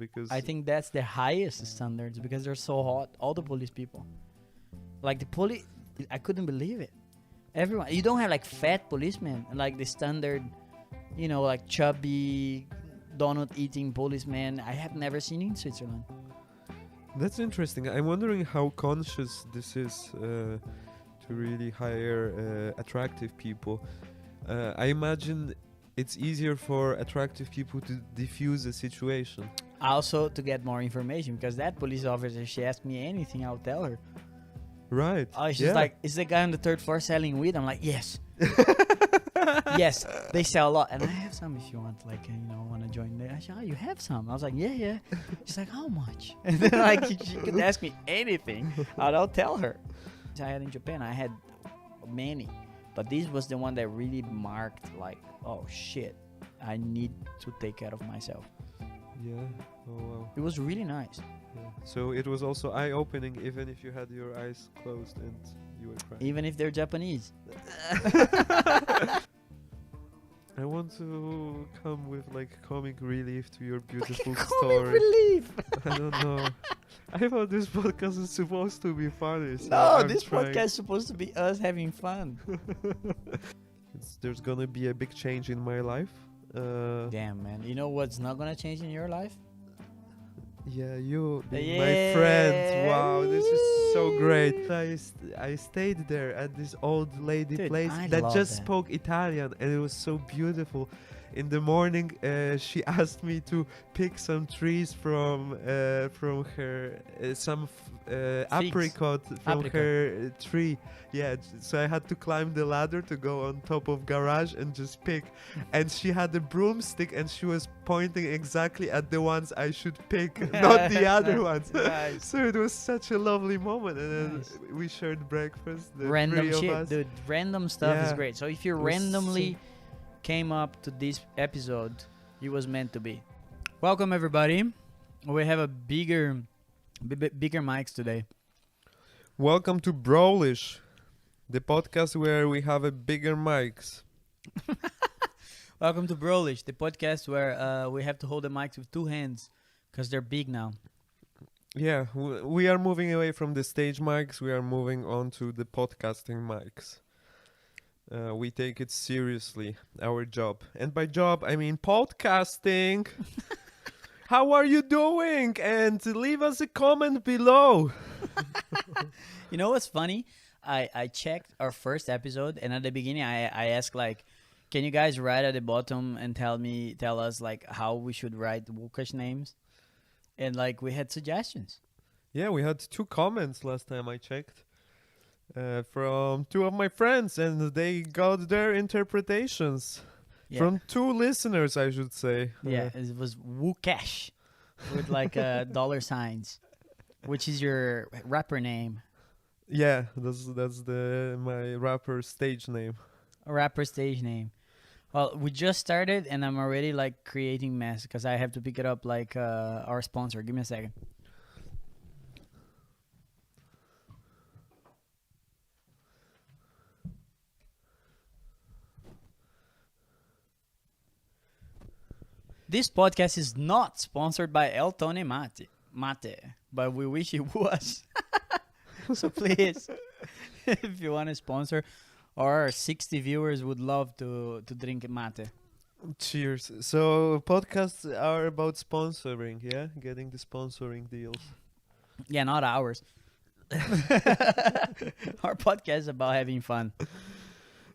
because I think that's the highest standards because they're so hot. All the police people, like the police, I couldn't believe it. Everyone, you don't have like fat policemen, like the standard, like chubby, donut eating policemen. I have never seen in Switzerland. that's interesting. I'm wondering how conscious this is to really hire attractive people. I imagine it's easier for attractive people to diffuse a situation. Also, to get more information, because that police officer, she asked me anything, I'll tell her. Right. Oh, she's yeah. like, is the guy on the third floor selling weed? I'm like, yes. Yes, they sell a lot. And I have some if you want, like, want to join. I said, oh, you have some? I was like, yeah. She's like, how much? And then, like, she could ask me anything. I'll tell her. I had in Japan, I had many. But this was the one that really marked, like, oh, shit. I need to take care of myself. Yeah. Oh, wow. It was really nice. Yeah. So it was also eye-opening, even if you had your eyes closed and you were crying. Even if they're Japanese. I want to come with like comic relief to your beautiful Comic story. relief. I don't know. I thought this podcast is supposed to be funny. So No, I'm this trying. podcast is supposed to be us having fun. There's gonna be a big change in my life. Damn, man. You know what's not gonna change in your life? Yeah, you being my friend. Wow, this is so great. I stayed there at this old lady Dude, place I that love just that. spoke Italian, and it was so beautiful. In the morning, she asked me to pick some trees from her apricot from her tree. Yeah, so I had to climb the ladder to go on top of garage and just pick. And she had a broomstick and she was pointing exactly at the ones I should pick, not the other ones. Nice. So it was such a lovely moment, and then Nice. we shared breakfast. The Random three of shit, us. dude. Random stuff is Yeah. great. So if you It was randomly came up to this episode, it was meant to be. Welcome, everybody. We have a bigger mics today. Welcome to Brolish, the podcast where we have a bigger mics. Welcome to Brolish, the podcast where we have to hold the mics with two hands because they're big now. Yeah, we are moving away from the stage mics. We are moving on to the podcasting mics. We take it seriously, our job. And by job, I mean podcasting. How are you doing? And leave us a comment below. You know what's funny? I checked our first episode, and at the beginning I asked, like, can you guys write at the bottom and tell us like how we should write Łukasz names? And like we had suggestions. Yeah, we had 2 comments last time I checked. From 2 of my friends, and they got their interpretations. Yeah. From 2 listeners, I should say. Yeah, it was Łukasz with like dollar signs, which is your rapper name. Yeah, that's my rapper stage name. A rapper stage name. Well, we just started, and I'm already like creating mess because I have to pick it up like our sponsor. Give me a second. This podcast is not sponsored by El Tone Mate, but we wish it was. So please, if you want to sponsor, our 60 viewers would love to drink mate. Cheers. So podcasts are about sponsoring, yeah? Getting the sponsoring deals. Yeah, not ours. Our podcast is about having fun.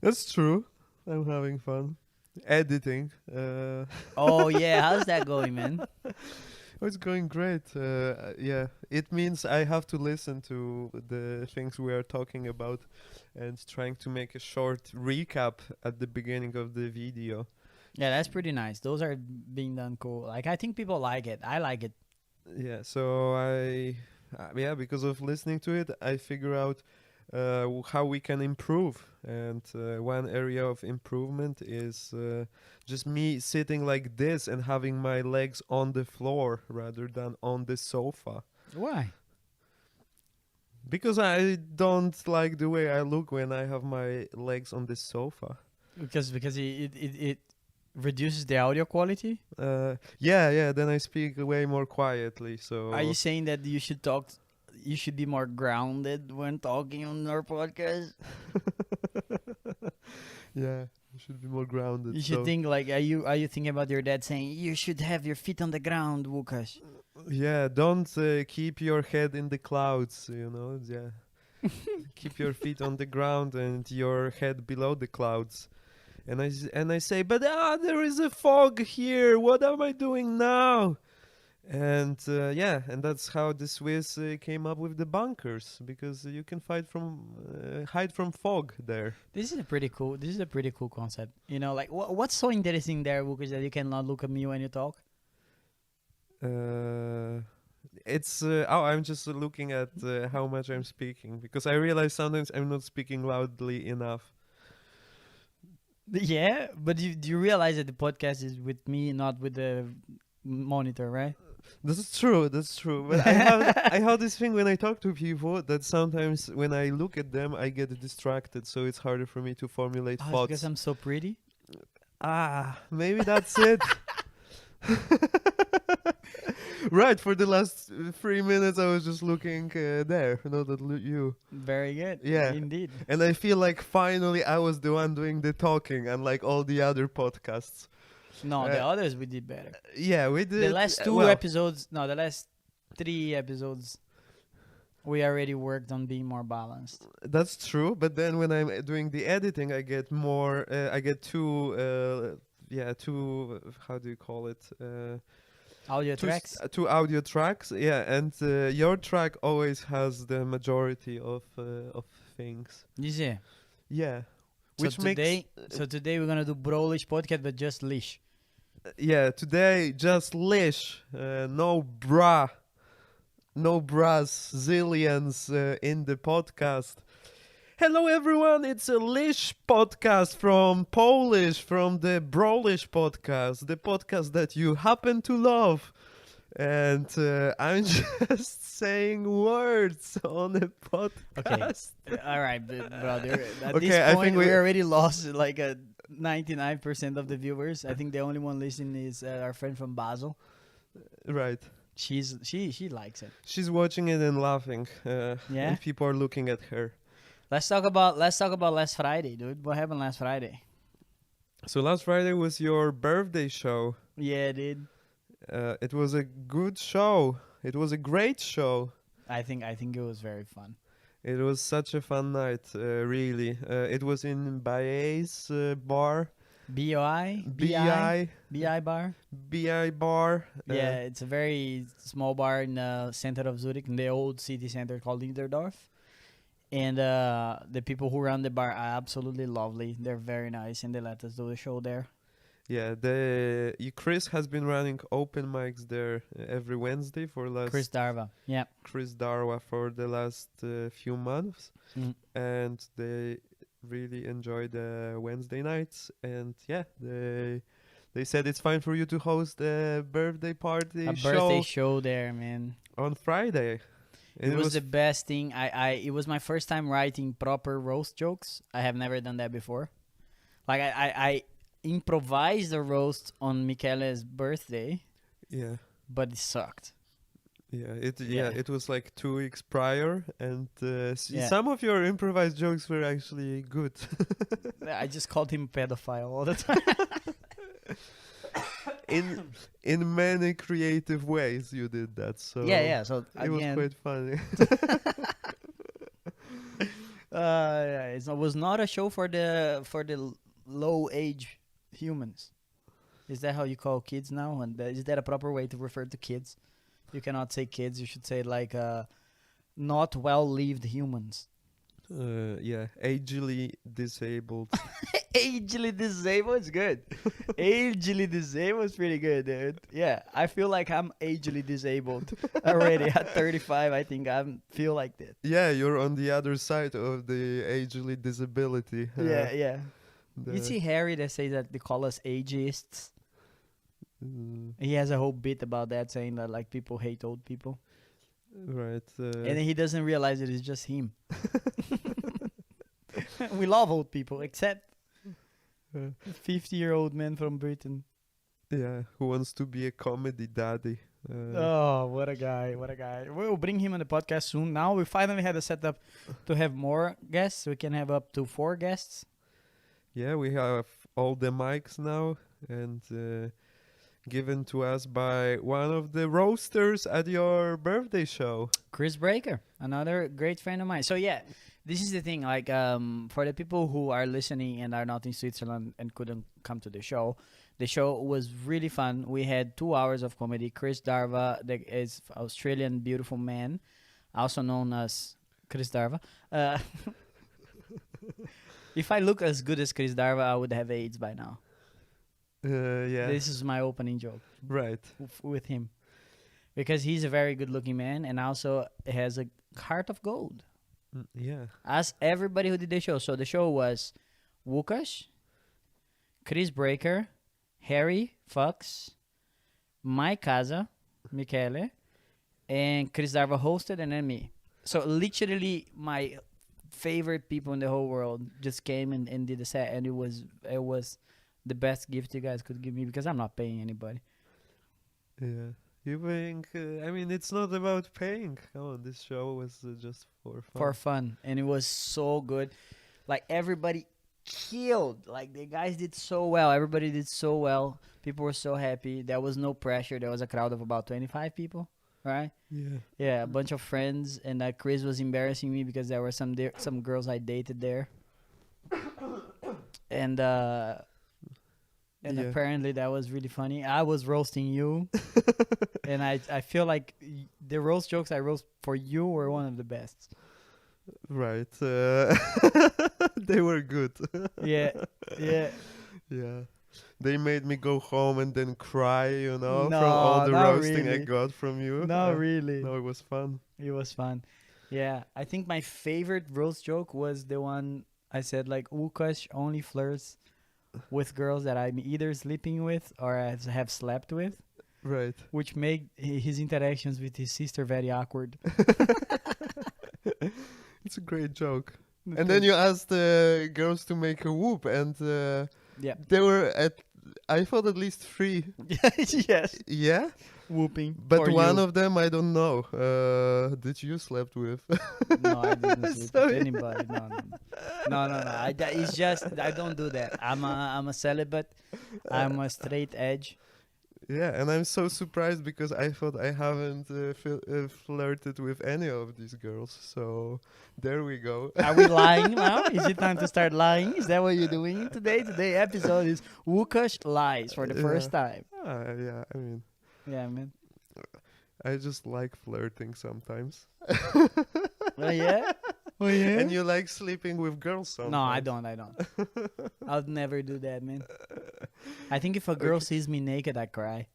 That's true. I'm having fun. Editing. Oh, yeah. How's that going, man? Oh, it's going great. Yeah, it means I have to listen to the things we are talking about and trying to make a short recap at the beginning of the video. Yeah, that's pretty nice. Those are being done cool. Like, I think people like it. I like it. Yeah, so because of listening to it, I figure out how we can improve. And one area of improvement is just me sitting like this and having my legs on the floor rather than on the sofa. Why? Because I don't like the way I look when I have my legs on the sofa. Because it reduces the audio quality. Yeah. Then I speak way more quietly. So Are you saying that you should talk? You should be more grounded when talking on our podcast. yeah, you should be more grounded. You should so, think like, are you thinking about your dad saying you should have your feet on the ground, Łukasz? Yeah, don't keep your head in the clouds. Yeah, keep your feet on the ground and your head below the clouds. And I say, but there is a fog here. What am I doing now? And and that's how the Swiss came up with the bunkers, because you can hide from fog there. This is a pretty cool concept. Like what's so interesting there, Łukasz, that you cannot look at me when you talk? It's I'm just looking at how much I'm speaking, because I realize sometimes I'm not speaking loudly enough. Yeah, but do you realize that the podcast is with me, not with the monitor, right? That's true. But I have this thing when I talk to people that sometimes when I look at them, I get distracted, so it's harder for me to formulate Oh, it's thoughts. because I'm so pretty. Maybe that's it. Right, for the last 3 minutes, I was just looking there, not at you. Very good. Yeah. Indeed. And I feel like finally I was the one doing the talking, unlike all the other podcasts. No, the others we did better. Yeah, we did. The last the last 3 episodes, we already worked on being more balanced. That's true, but then when I'm doing the editing, I get more. I get two. How do you call it? Audio tracks. Two audio tracks. Yeah, and your track always has the majority of things. You see. Yeah. So today we're gonna do Brolish podcast, but just Lish. Yeah, today just Lish, no bras, zillions in the podcast. Hello everyone, it's a Lish podcast from Polish, from the Brolish podcast, the podcast that you happen to love. And I'm just saying words on a podcast. Okay. All right, brother. At Okay, this I point, think we we- already lost like 99% of the viewers. I think the only one listening is our friend from Basel. Right. She likes it. She's watching it and laughing. Yeah? And people are looking at her. Let's talk about last Friday, dude. What happened last Friday? So last Friday was your birthday show. Yeah, dude. It was a good show. It was a great show. I think it was very fun. It was such a fun night, really. It was in Baez bar. BOI? BI. BI bar? BI bar. Yeah, it's a very small bar in the center of Zurich, in the old city center called Niederdorf. And the people who run the bar are absolutely lovely. They're very nice, and they let us do the show there. Yeah, Chris has been running open mics there every Wednesday for Chris Darva. Yeah. Chris Darwa for the last few months, and they really enjoy the Wednesday nights. And yeah, they said it's fine for you to host a birthday party Birthday show there, man. on Friday. It was the best thing. It was my first time writing proper roast jokes. I have never done that before. Like I improvised a roast on Michele's birthday. Yeah. But it sucked. Yeah, it was like 2 weeks prior, and Yeah. some of your improvised jokes were actually good. I just called him pedophile all the time. in many creative ways you did that, so yeah. So it was again, quite funny. it was not a show for the low age humans. Is that how you call kids now? And is that a proper way to refer to kids? You cannot say kids. You should say like not well-lived humans. Yeah, agely disabled. Agely disabled is good. Agely disabled is pretty good, dude. Yeah, I feel like I'm agely disabled already at 35. I think I feel like that. Yeah, you're on the other side of the agely disability. Yeah. You see Harry that says that they call us ageists? He has a whole bit about that, saying that like people hate old people. Right. And he doesn't realize it is just him. We love old people, except Uh, 50-year-old man from Britain. yeah, who wants to be a comedy daddy? Oh, what a guy! What a guy! We'll bring him on the podcast soon. Now we finally had a setup to have more guests. We can have up to 4 guests. Yeah, we have all the mics now, and given to us by one of the roasters at your birthday show. Chris Breaker, another great friend of mine. So yeah, this is the thing. Like, for the people who are listening and are not in Switzerland and couldn't come to the show was really fun. We had 2 hours of comedy. Chris Darva, that is Australian beautiful man, also known as Chris Darva. If I look as good as Chris Darva, I would have AIDS by now. Yeah. This is my opening joke. Right. With him, because he's a very good-looking man and also has a heart of gold. Yeah. As everybody who did the show. So the show was Łukasz, Chris Breaker, Harry Fox, Mike Casa, Michele, and Chris Darva hosted, and then me. So literally my favorite people in the whole world just came and did the set, and it was the best gift you guys could give me because I'm not paying anybody. Yeah. You think, I mean, it's not about paying. Come on, this show was just for fun. For fun, and it was so good. Like, everybody killed. Like, the guys did so well. Everybody did so well. People were so happy. There was no pressure. There was a crowd of about 25 people, right? Yeah. Yeah, a bunch of friends, and Chris was embarrassing me because there were some girls I dated there, and Yeah. apparently that was really funny. I was roasting you, and I feel like the roast jokes I roast for you were one of the best. Right. They were good. Yeah, yeah. Yeah. They made me go home and then cry, you know, No, from all the not roasting I really. got from you. No, really. No, it was fun. It was fun. Yeah, I think my favorite roast joke was the one I said, like, Łukasz only flirts with girls that I'm either sleeping with or have slept with, Right. which made his interactions with his sister very awkward. It's a great joke. And then you asked girls to make a whoop, and Yeah. they were I thought at least 3. Yes. Yeah? Whooping. But for one you. of them I don't know. Did you slept with? No, I didn't sleep Sorry. with anybody. No. It's just I don't do that. I'm a celibate. I'm a straight edge. Yeah, and I'm so surprised because I thought I haven't flirted with any of these girls. So there we go. Are we lying now? Is it time to start lying? Is that what you're doing today? Today's episode is Łukasz lies for the first time. Yeah, I mean, Yeah, man. I just like flirting sometimes. Oh yeah. Oh yeah. And you like sleeping with girls sometimes. No, I don't. I'll never do that, man. I think if a girl sees me naked, I cry.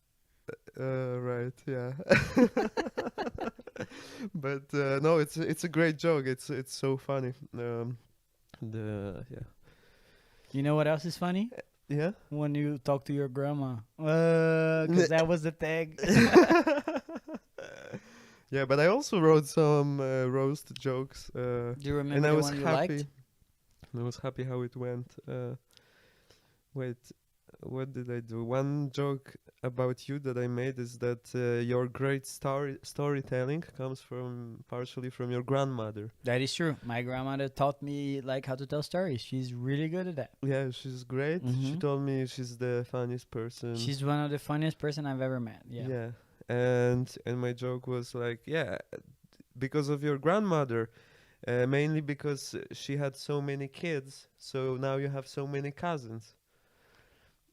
Right, yeah. But no, it's a great joke. It's so funny. Yeah. You know what else is funny? Yeah. When you talk to your grandma. Because that was the tag. Yeah, but I also wrote some roast jokes. Do you remember and I the was one you happy. liked? I was happy how it went. Wait, what did I do? One joke about you that I made is that your great storytelling comes partially from your grandmother. That is true. My grandmother taught me like how to tell stories. She's really good at that. Yeah, she's great. She Mhm. told me she's the funniest person. She's one of the funniest person I've ever met. Yeah. Yeah. And my joke was like, yeah, because of your grandmother, mainly because she had so many kids, so now you have so many cousins.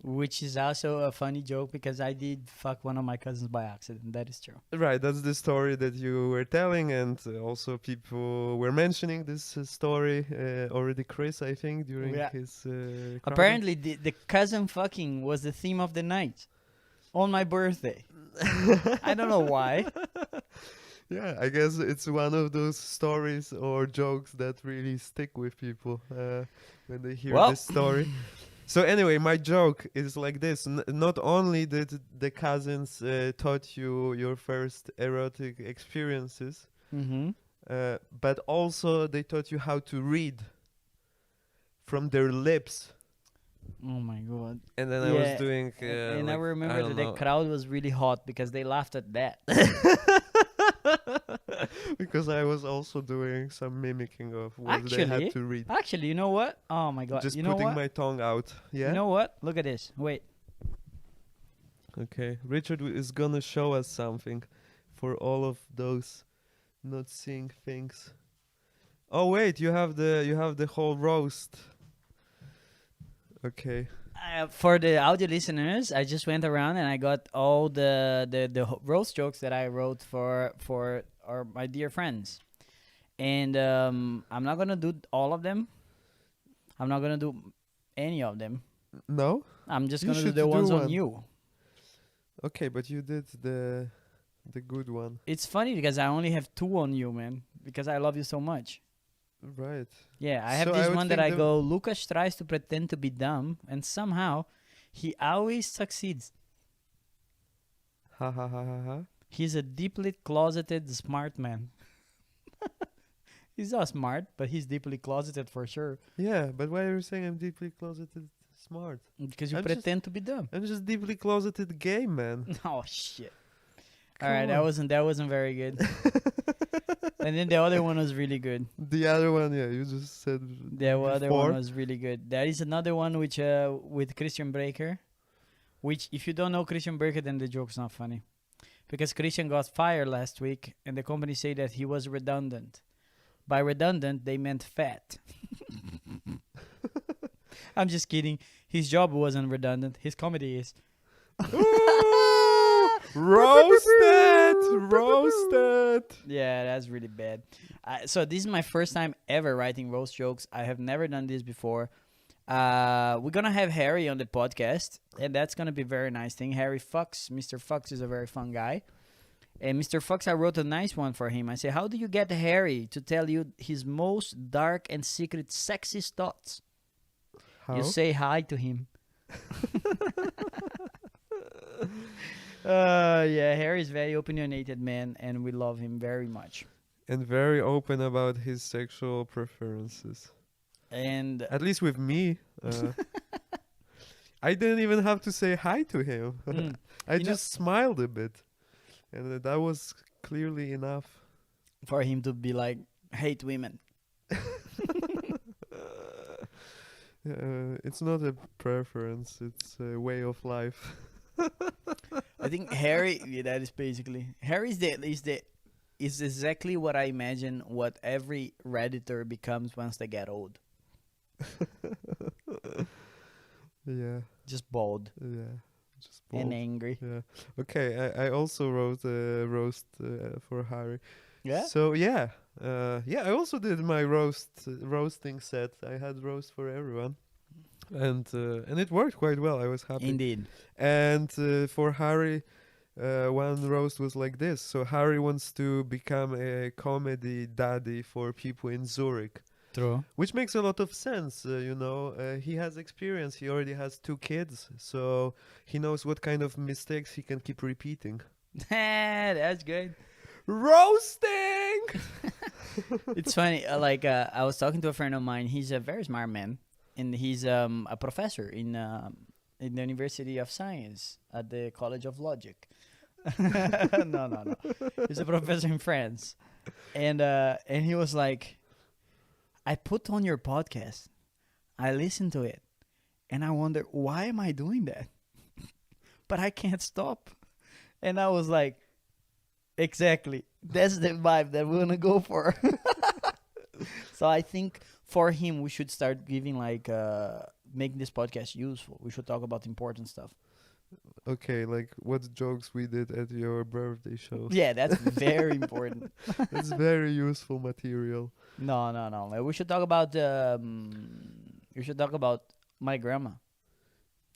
Which is also a funny joke because I did fuck one of my cousins by accident. That is true. Right, that's the story that you were telling, and also people were mentioning this story already. Chris, I think, during Yeah. his. Apparently, the cousin fucking was the theme of the night on my birthday. I don't know why. Yeah, I guess it's one of those stories or jokes that really stick with people when they hear Well. this story. So anyway, my joke is like this. Not only did the cousins taught you your first erotic experiences, Mm-hmm. but also they taught you how to read from their lips. Oh my god. And then I was doing. And I like, remember don't that the know. crowd was really hot because they laughed at that. Because I was also doing some mimicking of what they had to read. Actually, you know what? Oh my god. Just You know putting what? my tongue out. Yeah? You know what? Look at this. Wait. Okay. Richard is gonna show us something for all of those not seeing things. Oh wait, you have the whole roast. Okay. For the audio listeners, I just went around and I got all the roast jokes that I wrote for my dear friends. And I'm not gonna do all of them. I'm not gonna do any of them. No? I'm just You gonna do should the do ones on one. you. Okay, but you did the good one. It's funny because I only have 2 on you, man. Because I love you so much. Right. Yeah, I have So this I would one that think I go, Łukasz tries to pretend to be dumb, and somehow he always succeeds. Ha ha ha ha ha. He's a deeply closeted smart man. He's not smart, but he's deeply closeted for sure. Yeah, but why are you saying I'm deeply closeted smart? Because you I'm just- pretend to be dumb. I'm just deeply closeted gay, man. Oh shit. Come Alright, on. that wasn't very good. And then the other one was really good. The other one, yeah, you just said The other before. one was really good. There is another one which with Christian Breaker. Which if you don't know Christian Breaker, then the joke's not funny. Because Christian got fired last week and the company said that he was redundant. By redundant, they meant fat. I'm just kidding. His job wasn't redundant. His comedy is. Ooh, roasted, roasted. Yeah, that's really bad. So this is my first time ever writing roast jokes. I have never done this before. We're gonna have Harry on the podcast, and that's gonna be a very nice thing. Harry Fox, Mr. Fox is a very fun guy. And Mr. Fox, I wrote a nice one for him. I said, how do you get Harry to tell you his most dark and secret sexist thoughts? How? You say hi to him. Yeah, Harry's very opinionated man, and we love him very much. And very open about his sexual preferences. And At least with me. I didn't even have to say hi to him. I You know- just smiled a bit. And that was clearly enough. for him to be like, hate women. It's not a preference, it's a way of life. I think Harry, yeah, that is basically Harry's is exactly what I imagine what every Redditor becomes once they get old. Yeah, Just bald yeah. Just and bold. angry. Yeah. Okay, I also wrote a roast for Harry. Yeah? So yeah, I also did my roasting set. I had roast for everyone, and it worked quite well. I was happy. Indeed. And for Harry, one roast was like this. So Harry wants to become a comedy daddy for people in Zurich, True. which makes a lot of sense. He has experience. He already has 2 kids, so he knows what kind of mistakes he can keep repeating. That's good. Roasting. It's funny. I was talking to a friend of mine. He's a very smart man, and he's a professor in the University of Science at the College of Logic. No. He's a professor in France, and he was like, I put on your podcast, I listened to it, and I wonder why am I doing that, but I can't stop, and I was like, exactly, that's the vibe that we're gonna go for. So I think for him we should start giving making this podcast useful. We should talk about important stuff. Okay, like what jokes we did at your birthday show. Yeah, that's very important. That's very useful material. No. We should talk about we should talk about my grandma.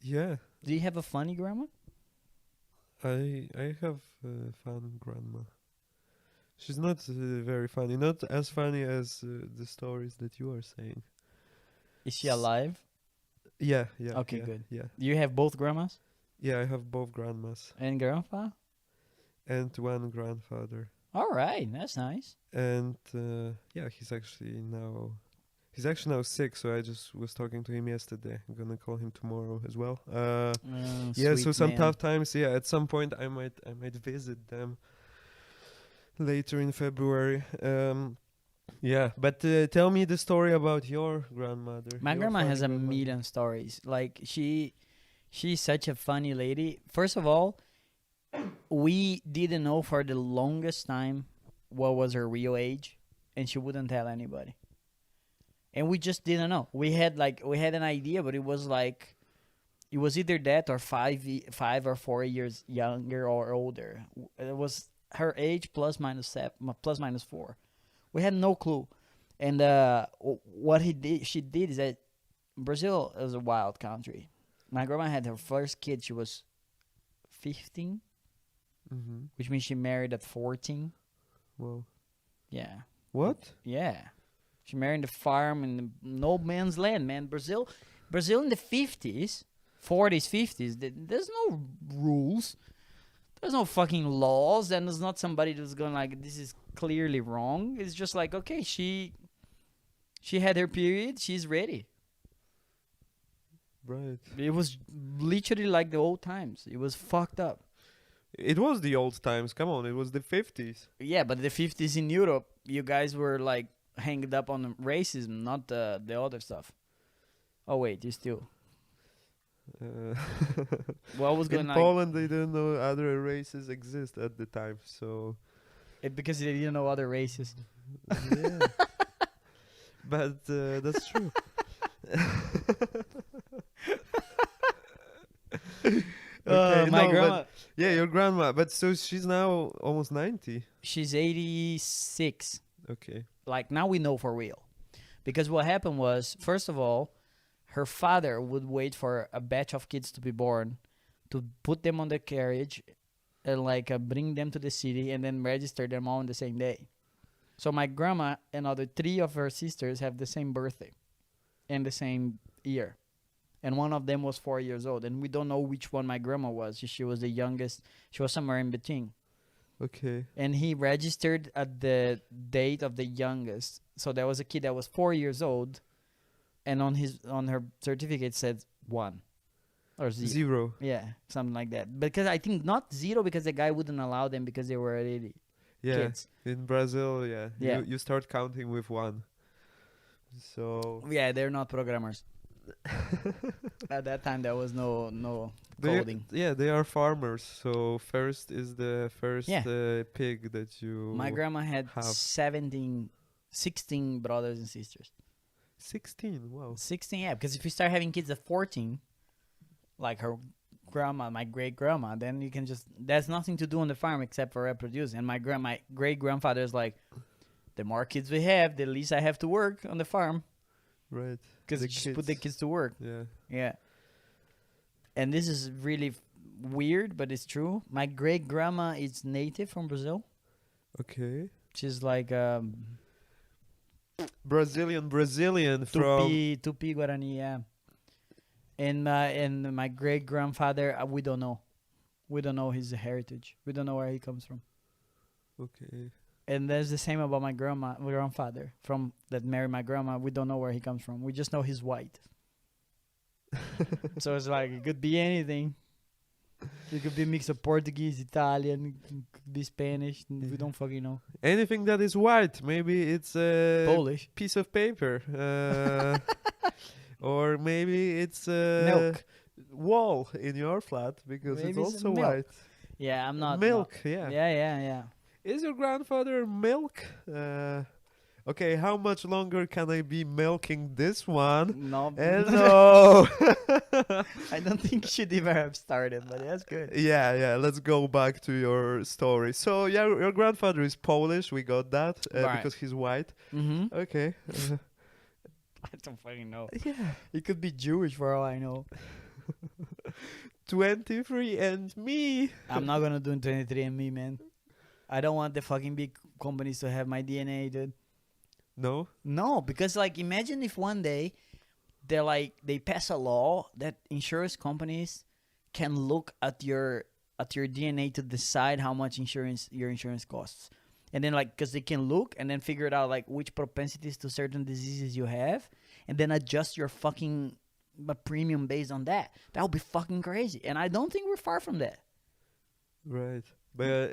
Yeah, Do you have a funny grandma? I have fun grandma. She's not very funny. Not as funny as the stories that you are saying. Is she alive? Yeah. Okay, yeah, good. Yeah, Do you have both grandmas yeah. I have both grandmas and grandpa? and one grandfather. All right, that's nice. And he's actually now He's actually now sick, so I just was talking to him yesterday. I'm gonna call him tomorrow as well. Yeah, so Sweet some man. tough times. Yeah, at some point I might visit them later in February. Yeah, but tell me the story about your grandmother. My your grandma funny has a grandmother. million stories. Like she's such a funny lady. First of all, we didn't know for the longest time what was her real age, and she wouldn't tell anybody. And we just didn't know. We had an idea, but it was either that or 5 or 4 years younger or older. It was her age plus minus 7, plus minus 4. We had no clue. And what she did is that Brazil is a wild country. My grandma had her first kid. She was 15, Mm-hmm. which means she married at 14. Well, Yeah. what? Yeah. She married in the farm in the no man's land, man. Brazil in the 50s, 40s, 50s, there's no rules. There's no fucking laws, and there's not somebody that's going like, this is clearly wrong. It's just like, okay, she had her period, she's ready. Right. It was literally like the old times. It was fucked up. It was the old times. Come on, it was the 50s. Yeah, but the 50s in Europe, you guys were like hanged up on racism, not the other stuff. Oh wait, you still. What was going In on? Poland, they didn't know other races exist at the time, so Because they didn't know other races. yeah. But that's true. Okay, My no, grandma, but yeah, your grandma. But so she's now almost 90. she's 86. Okay. Like now we know for real. Because what happened was, first of all, her father would wait for a batch of kids to be born, to put them on the carriage, and bring them to the city, and then register them all on the same day. So my grandma and other 3 of her sisters have the same birthday, and the same year, and one of them was 4 years old, and we don't know which one my grandma was. She was the youngest. She was somewhere in between. Okay. And he registered at the date of the youngest. So there was a kid that was 4 years old, and on her certificate said 1 or 0. Zero. Yeah, something like that. Because I think not 0 because the guy wouldn't allow them because they were already Yeah. kids. In Brazil, yeah. Yeah. You start counting with 1. So Yeah, they're not programmers. At that time, there was no coding. they are farmers. So first is the first Yeah. pig that you. My grandma had have. 16 brothers and sisters. 16. Wow. 16, yeah. Because if you start having kids at 14, like her grandma, my great grandma, then you can just, there's nothing to do on the farm except for reproduce. And my great grandfather is like, the more kids we have, the least I have to work on the farm. Right. Because The you just put the kids to work. Yeah. Yeah. And this is really weird, but it's true. My great grandma is native from Brazil. Okay. She's like Brazilian from. Tupi Guarani, yeah. And my great grandfather, we don't know. We don't know his heritage. We don't know where he comes from. Okay. And that's the same about my grandfather from that married my grandma. We don't know where he comes from. We just know he's white. So it's like it could be anything. It could be a mix of Portuguese, Italian, it could be Spanish. We don't fucking know. Anything that is white, maybe it's a Polish. piece of paper, or maybe it's a Milk. wall in your flat because Maybe it's it's also milk. white. Yeah, I'm not. Milk, no. yeah. Yeah. Is your grandfather milk? Okay, how much longer can I be milking this one? No. Hello. I don't think you should even have started, but that's good. Yeah. Let's go back to your story. So, yeah, your grandfather is Polish. We got that Right. because he's white. Mm-hmm. Okay. I don't fucking know. Yeah. He could be Jewish for all I know. 23 and me. I'm not gonna do 23andMe, man. I don't want the fucking big companies to have my DNA, dude. No. No, because like imagine if one day they pass a law that insurance companies can look at your DNA to decide how much your insurance costs. And then like, because they can look and then figure it out like which propensities to certain diseases you have, and then adjust your fucking premium based on that. That would be fucking crazy. And I don't think we're far from that. Right. But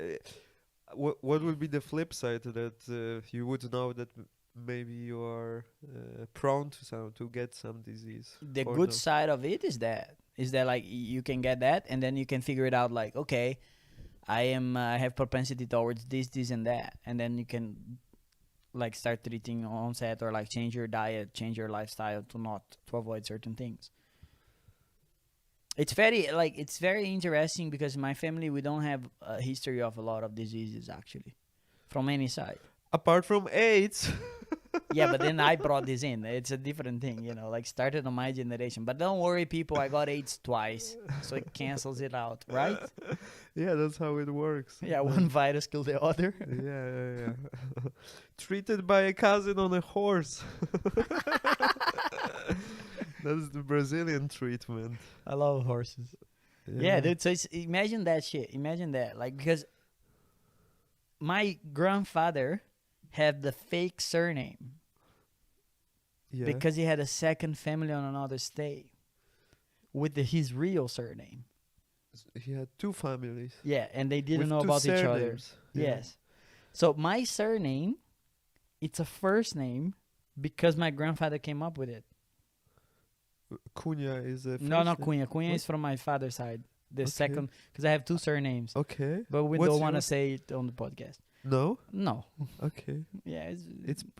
what would be the flip side to that? You would know that maybe you are prone to get some disease. The or good no? side of it is that like you can get that, and then you can figure it out like, okay, I have propensity towards this and that, and then you can like start treating onset or like change your diet, change your lifestyle to avoid certain things. It's very interesting because in my family we don't have a history of a lot of diseases actually, from any side. Apart from AIDS. Yeah, but then I brought this in. It's a different thing, you know, like started on my generation. But don't worry, people, I got AIDS twice, so it cancels it out, right? Yeah, that's how it works. Yeah, one virus killed the other. Yeah. Treated by a cousin on a horse. That's the Brazilian treatment. I love horses. Yeah, dude. So imagine that shit. Imagine that, like, because my grandfather had the fake surname Yeah. because he had a second family on another state with his real surname. He had two families. Yeah, and they didn't with know two about each other. surnames. Yeah. Yes. So my surname, it's a first name because my grandfather came up with it. Cunha is a No, not first name? Cunha. Cunha What? is from my father's side. The Okay. second, because I have two surnames, Okay. but we What's don't want to yours? say it on the podcast. No? No. Okay. Yeah,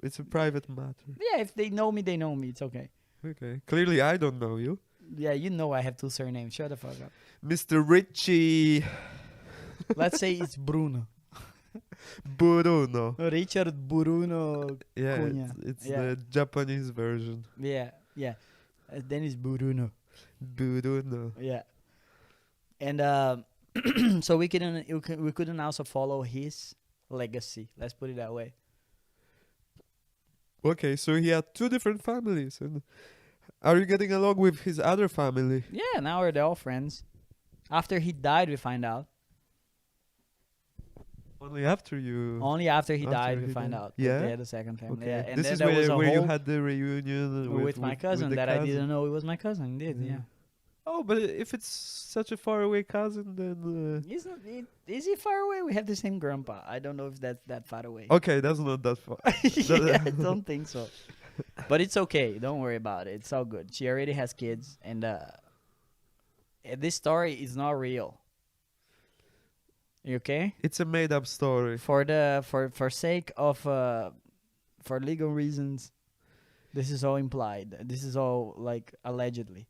It's a private matter. yeah. If they know me, they know me. It's okay. Okay. Clearly I don't know you. Yeah, you know I have two surnames. Shut the fuck up. Mr. Richie Let's say it's Bruno. Bruno. Richard Bruno. Yeah, Cunha. it's Yeah. the Japanese version. Yeah, yeah. Then it's Bruno. Bruno. Yeah. And so we couldn't also follow his legacy. Let's put it that way. Okay, so he had two different families. And are you getting along with his other family? Yeah, now we're all friends. After he died, we find out. Only after you. Only after he After died, he we find died. out. That Yeah? they had a second family. Okay. Yeah, and This then is there was a where you whole had the reunion with my cousin the that I cousin. didn't know it was my cousin. Indeed, yeah. Oh, but if it's such a far away cousin, then Is he far away? We have the same grandpa. I don't know if that's that far away. okay, that's not that far. Yeah, I don't think so. But it's okay. Don't worry about it. It's all good. She already has kids, and this story is not real. You okay? It's a made-up story. For sake of for legal reasons, this is all implied. This is all like allegedly.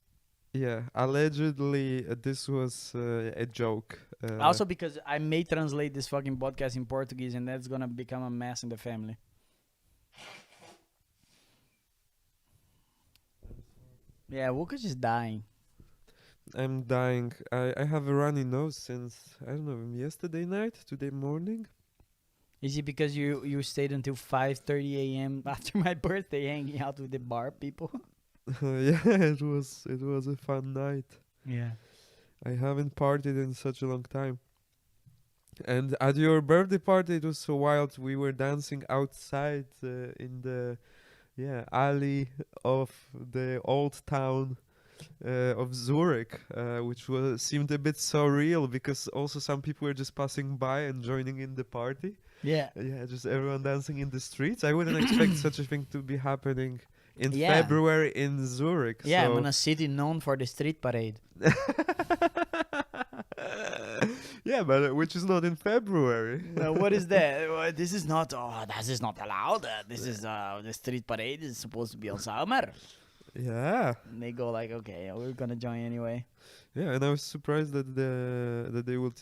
Yeah, allegedly this was a joke. Also, because I may translate this fucking podcast in Portuguese, and that's gonna become a mess in the family. Yeah, Łukasz is dying. I'm dying. I have a runny nose since, I don't know, yesterday night, today morning. Is it because you stayed until 5:30 a.m. after my birthday hanging out with the bar people? Yeah, it was a fun night. Yeah. I haven't partied in such a long time. And at your birthday party, it was so wild. We were dancing outside in the alley of the old town of Zurich, which seemed a bit surreal because also some people were just passing by and joining in the party. Yeah. Yeah, just everyone dancing in the streets. I wouldn't expect such a thing to be happening in Yeah. February in Zurich. Yeah, so I'm in a city known for the street parade. Yeah, but which is not in February. What is that? This is not. Oh, this is not allowed. This is the street parade is supposed to be on summer. Yeah, And they go like, okay, we're gonna join anyway. yeah, and I was surprised that they would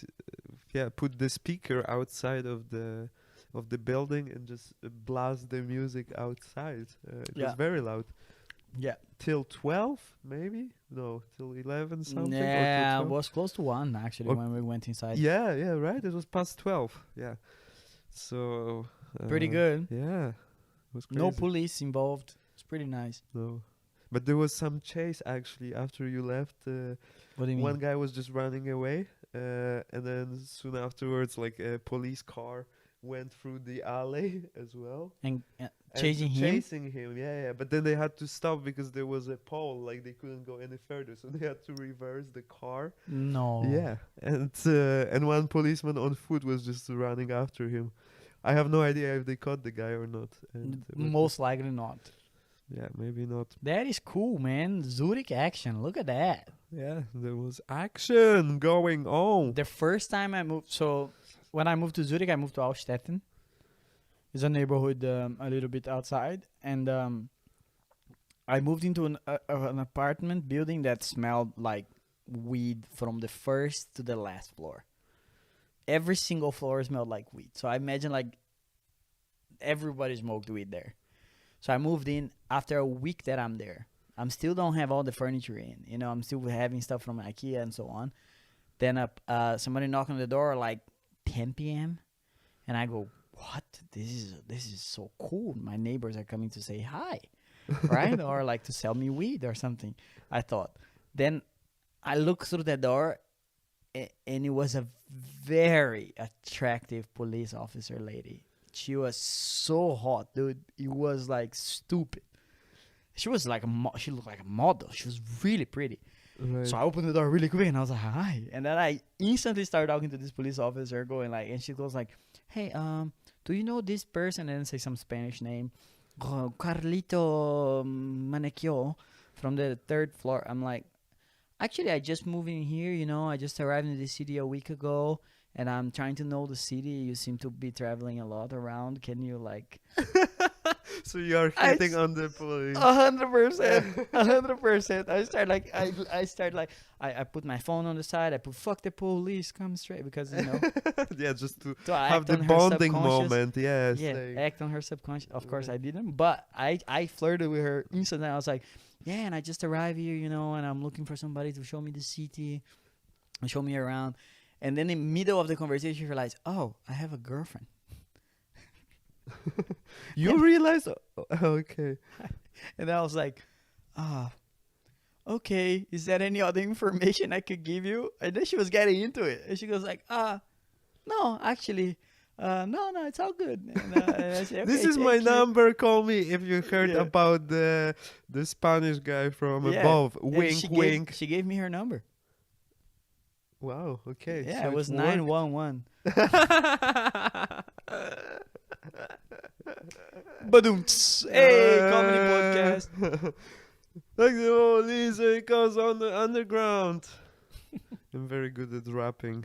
put the speaker outside of the building and just blast the music outside. It was very loud. Yeah. Till 12, maybe? No, till 11 something. or till Yeah, it 12? was close to 1 actually Ok- when we went inside. Yeah, right. It was past 12. Yeah. So. Pretty good. Yeah. It was crazy. No police involved. It's pretty nice. No. But there was some chase actually after you left. What do you mean? One guy was just running away, and then soon afterwards, like a police car went through the alley as well. And And chasing him. chasing him, yeah. But then they had to stop because there was a pole, like they couldn't go any further, so they had to reverse the car. No. Yeah, and one policeman on foot was just running after him. I have no idea if they caught the guy or not. And Most likely not. yeah, maybe not. That is cool, man. Zurich action. Look at that. Yeah, there was action going on. The first time I moved, so when I moved to Zurich, I moved to Altstetten. It's a neighborhood a little bit outside, and I moved into an apartment building that smelled like weed from the first to the last floor. Every single floor smelled like weed. So I imagine like everybody smoked weed there. So I moved in. After a week that I'm there, I'm still don't have all the furniture in. You know, I'm still having stuff from IKEA and so on. Then somebody knocked on the door like 10 p.m. and I go, what? This is so cool. My neighbors are coming to say hi, right? Or like to sell me weed or something. I thought. Then I looked through the door, and it was a very attractive police officer lady. She was so hot, dude. It was like stupid. She was like she looked like a model. She was really pretty. Right. So I opened the door really quick and I was like, hi. And then I instantly started talking to this police officer, going like, and she goes like, hey, do you know this person? And say some Spanish name, Carlito Manequio from the 3rd floor. I'm like, actually, I just moved in here. You know, I just arrived in the city a week ago. And I'm trying to know the city. You seem to be traveling a lot around. Can you like... So you are hitting on the police. 100%. 100%. I put my phone on the side. I put fuck the police, come straight. Because, you know... Yeah, just to I have act the on her bonding subconscious. moment. Yes. Yeah, like- act on her subconscious. Of course I didn't. But I flirted with her instantly. I was like, yeah, and I just arrived here, you know, and I'm looking for somebody to show me the city and show me around. And then in the middle of the conversation, you realize, oh, I have a girlfriend. You realize? Okay. And I was like, okay, is there any other information I could give you? And then she was getting into it. And she goes like, no, actually, no, it's all good. And I said, okay, This is my thank you. number. Call me if you heard Yeah. about the Spanish guy from Yeah. above. And Wink, wink. She gave me her number. Wow. Okay. Yeah, so it was worked. 911. Badoom. Hey, comedy podcast. Like the police because on the underground. I'm very good at rapping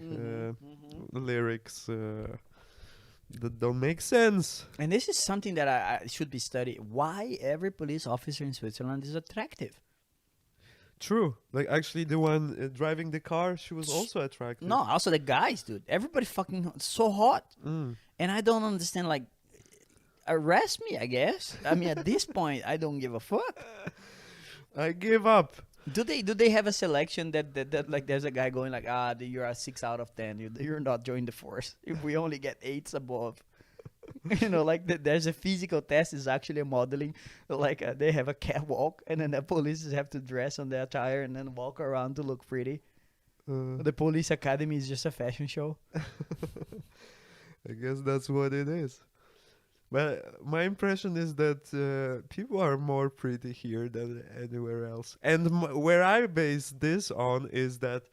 lyrics that don't make sense. And this is something that I should be studied. Why every police officer in Switzerland is attractive? True. Like actually, the one driving the car, she was also attractive. No, also the guys, dude. Everybody fucking so hot. Mm. And I don't understand, like, arrest me, I guess. I mean, at this point, I don't give a fuck. I give up. Do they have a selection that like there's a guy going like, you're a 6 out of 10. You're not joining the force. If we only get 8s above. You know, like there's a physical test is actually a modeling. Like they have a catwalk and then the police have to dress on their attire and then walk around to look pretty. The police academy is just a fashion show. I guess that's what it is. But my impression is that people are more pretty here than anywhere else. And where I base this on is that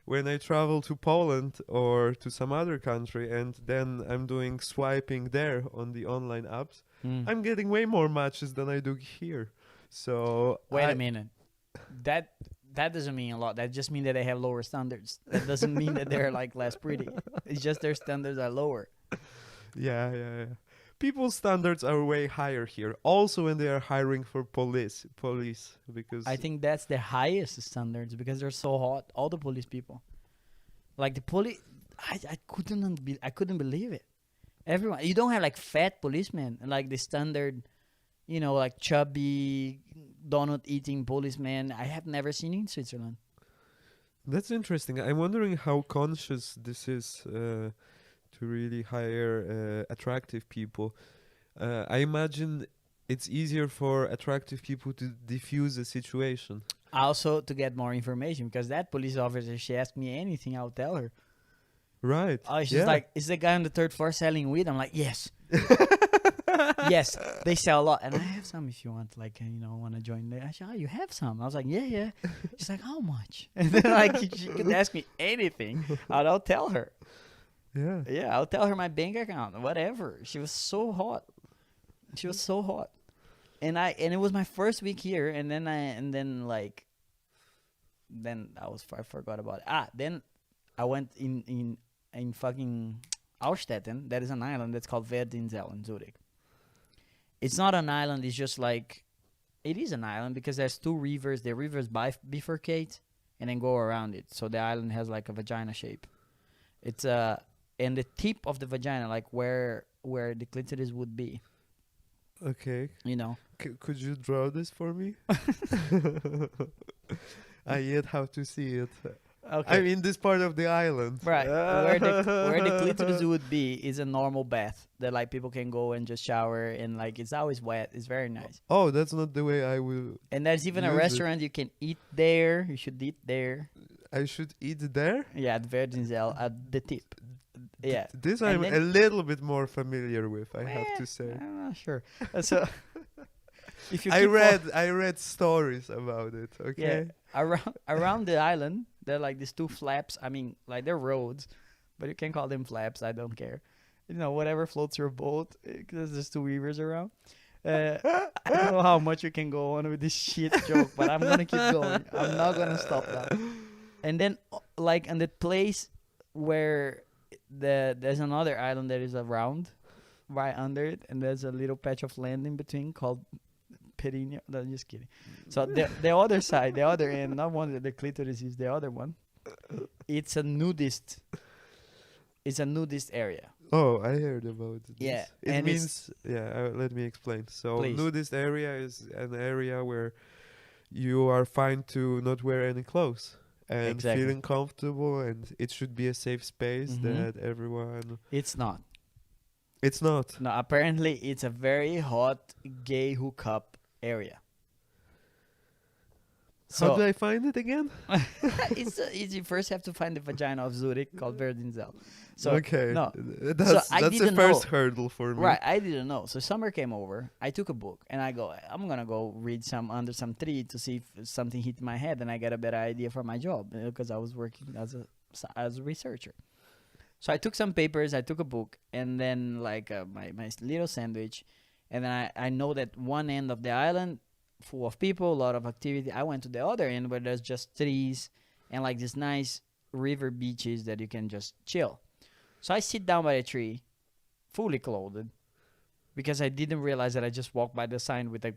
when I travel to Poland or to some other country and then I'm doing swiping there on the online apps, I'm getting way more matches than I do here. So Wait a minute. That doesn't mean a lot. That just means that they have lower standards. That doesn't mean that they're like less pretty. It's just their standards are lower. Yeah. People's standards are way higher here. Also when they are hiring for police because I think that's the highest standards because they're so hot. All the police people, like the police, I couldn't believe it. Everyone, you don't have like fat policemen like the standard, you know, like chubby, donut eating policemen. I have never seen in Switzerland. That's interesting. I'm wondering how conscious this is to really hire attractive people. I imagine it's easier for attractive people to diffuse a situation. Also, to get more information, because that police officer, she asked me anything, I'll tell her. Right. Oh, she's yeah. like, is the guy on the third floor selling weed? I'm like, yes. Yes, they sell a lot, and I have some if you want, like, want to join. I said, oh, you have some? I was like, yeah. She's like, how much? And then like she could ask me anything, and I'll tell her. Yeah. Yeah, I'll tell her my bank account, whatever. She was so hot. And it was my first week here, and then I forgot about it. Then I went in fucking Austetten. That is an island that's called Verdinsel in Zurich. It's not an island. It's just like, it is an island because there's two rivers. The rivers bifurcate and then go around it. So the island has like a vagina shape. It's and the tip of the vagina, like where the clitoris would be. Okay. Could you draw this for me? I yet have to see it. Okay. I mean, this part of the island. Right. Where the clitoris would be is a normal bath that like people can go and just shower, and like it's always wet. It's very nice. Oh, that's not the way I will. And there's even a use restaurant you can eat there. You should eat there. I should eat there? Yeah, at Verdinsel at the tip. Yeah. This And I'm then- a little bit more familiar with, I have to say. I'm not sure. So if you I keep read stories about it, okay? around the island, there are like these two flaps. I mean, like they're roads, but you can call them flaps. I don't care. Whatever floats your boat. Because there's two rivers around. I don't know how much you can go on with this shit joke, but I'm gonna keep going. I'm not gonna stop now. And then, like, on the place where there's another island that is around, right under it, and there's a little patch of land in between called Perigno. No, just kidding. So the other side, the other end, not one that the clitoris is, the other one. It's a nudist. It's a nudist area. Oh, I heard about this. Yeah, It and means, let me explain. So, Please. nudist area is an area where you are fine to not wear any clothes and Exactly. feeling comfortable, and it should be a safe space Mhm. that everyone. It's not. It's not. No, apparently it's a very hot gay hookup area. How do I find it again? It's you first have to find the vagina of Zurich called Verdinsel. So okay. no. That's I the didn't first know. hurdle for me. Right, I didn't know. So summer came over. I took a book and I'm gonna go read under some tree to see if something hit my head and I get a better idea for my job because I was working as a researcher. So I took some papers, I took a book, and then like my little sandwich, and then I know that one end of the island full of people, a lot of activity. I went to the other end where there's just trees and like these nice river beaches that you can just chill. So I sit down by a tree, fully clothed, because I didn't realize that I just walked by the sign with a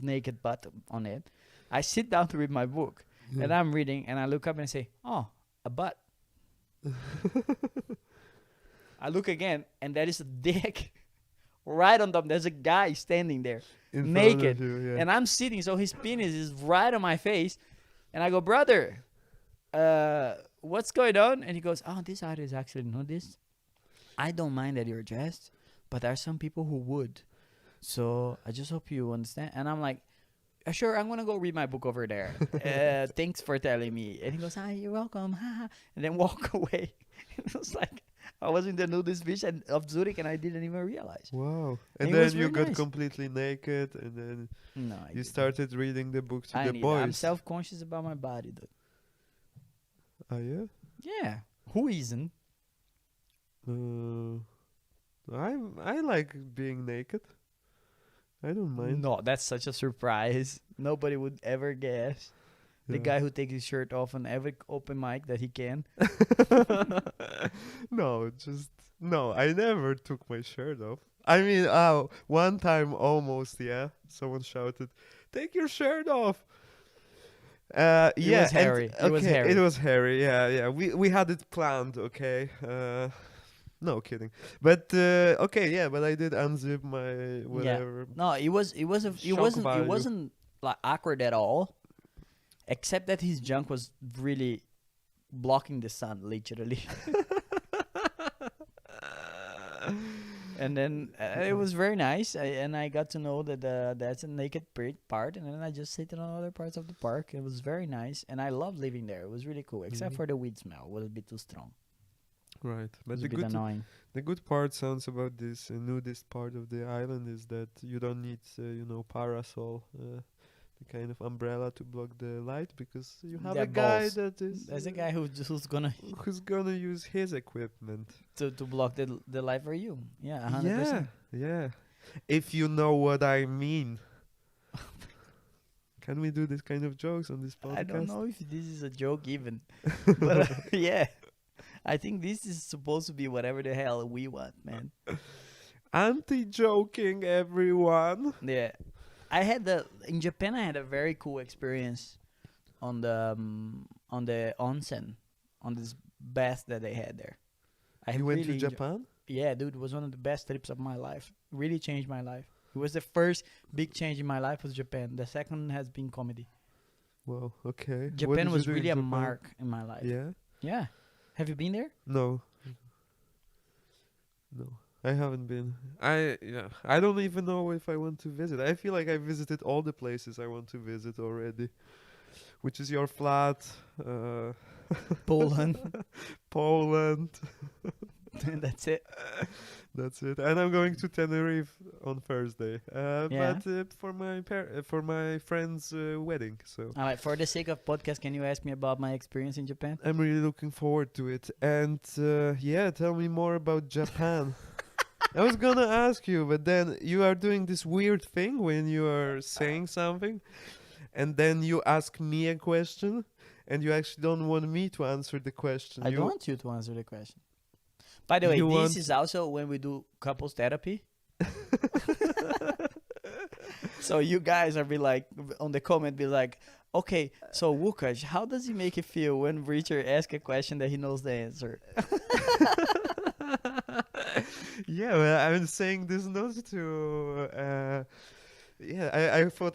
naked butt on it. I sit down to read my book, and I'm reading, and I look up and I say, "Oh, a butt." I look again, and there is a dick right on top. There's a guy standing there, In front of naked, you, yeah. and I'm sitting, so his penis is right on my face, and I go, "Brother, what's going on?" And he goes, "Oh, this art is actually nudist. I don't mind that you're dressed, but there are some people who would. So I just hope you understand." And I'm like, "Sure, I'm gonna go read my book over there. Thanks for telling me." And he goes, "You're welcome." And then walk away. It was like I was in the nudist beach of Zurich, and I didn't even realize. Wow. It And was then you very got nice. completely naked, and then No, I you didn't. started reading the book to I the need- boys. I'm self-conscious about my body, dude. Oh, yeah? Yeah, who isn't? I like being naked. I don't mind. No, that's such a surprise. Nobody would ever guess. The Yeah. guy who takes his shirt off on every open mic that he can. No, I never took my shirt off. I mean, one time almost, yeah. Someone shouted, "Take your shirt off!" Yeah, was hairy. It was hairy. It was hairy. Yeah. We had it planned. Okay. No kidding. But okay, yeah. But I did unzip my whatever. No, it Shock value. wasn't like awkward at all. Except that his junk was really blocking the sun, literally. And then it was very nice, and I got to know that that's a naked part, and then I just sit in other parts of the park. It was very nice, and I loved living there. It was really cool, except for the weed smell. It was a bit too strong. Right. But It's a bit annoying. the good part sounds about this nudist part of the island is that you don't need, parasol, the kind of umbrella to block the light because you have They're a guy balls. that is There's a guy who's gonna who's gonna use his equipment. to block the light for you. Yeah, 100%. Yeah, yeah. If you know what I mean. Can we do this kind of jokes on this podcast? I don't know if this is a joke even, but yeah, I think this is supposed to be whatever the hell we want, man. Anti-joking, everyone. Yeah, in Japan. I had a very cool experience on the onsen, on this bath that they had there. You went to really Japan? Yeah, dude, it was one of the best trips of my life. Really changed my life. It was the first big change in my life was Japan. The second has been comedy. Well, okay. What Japan did was you do in really a Japan? mark in my life. Yeah? Yeah. Have you been there? No. No. I haven't been. I don't even know if I want to visit. I feel like I visited all the places I want to visit already. Which is your flat, Poland. Poland. That's it. That's it. And I'm going to Tenerife on Thursday. Yeah. But for my friend's wedding. So All right. For the sake of podcast, can you ask me about my experience in Japan? I'm really looking forward to it. And tell me more about Japan. I was gonna ask you, but then you are doing this weird thing when you are saying something, and then you ask me a question, and you actually don't want me to answer the question. I don't want you to answer the question. By the way, You this want- is also when we do couples therapy. So you guys are be like on the comment, be like, okay, so Łukasz, how does he make it feel when Richard asks a question that he knows the answer? Yeah, well, I'm saying this not to.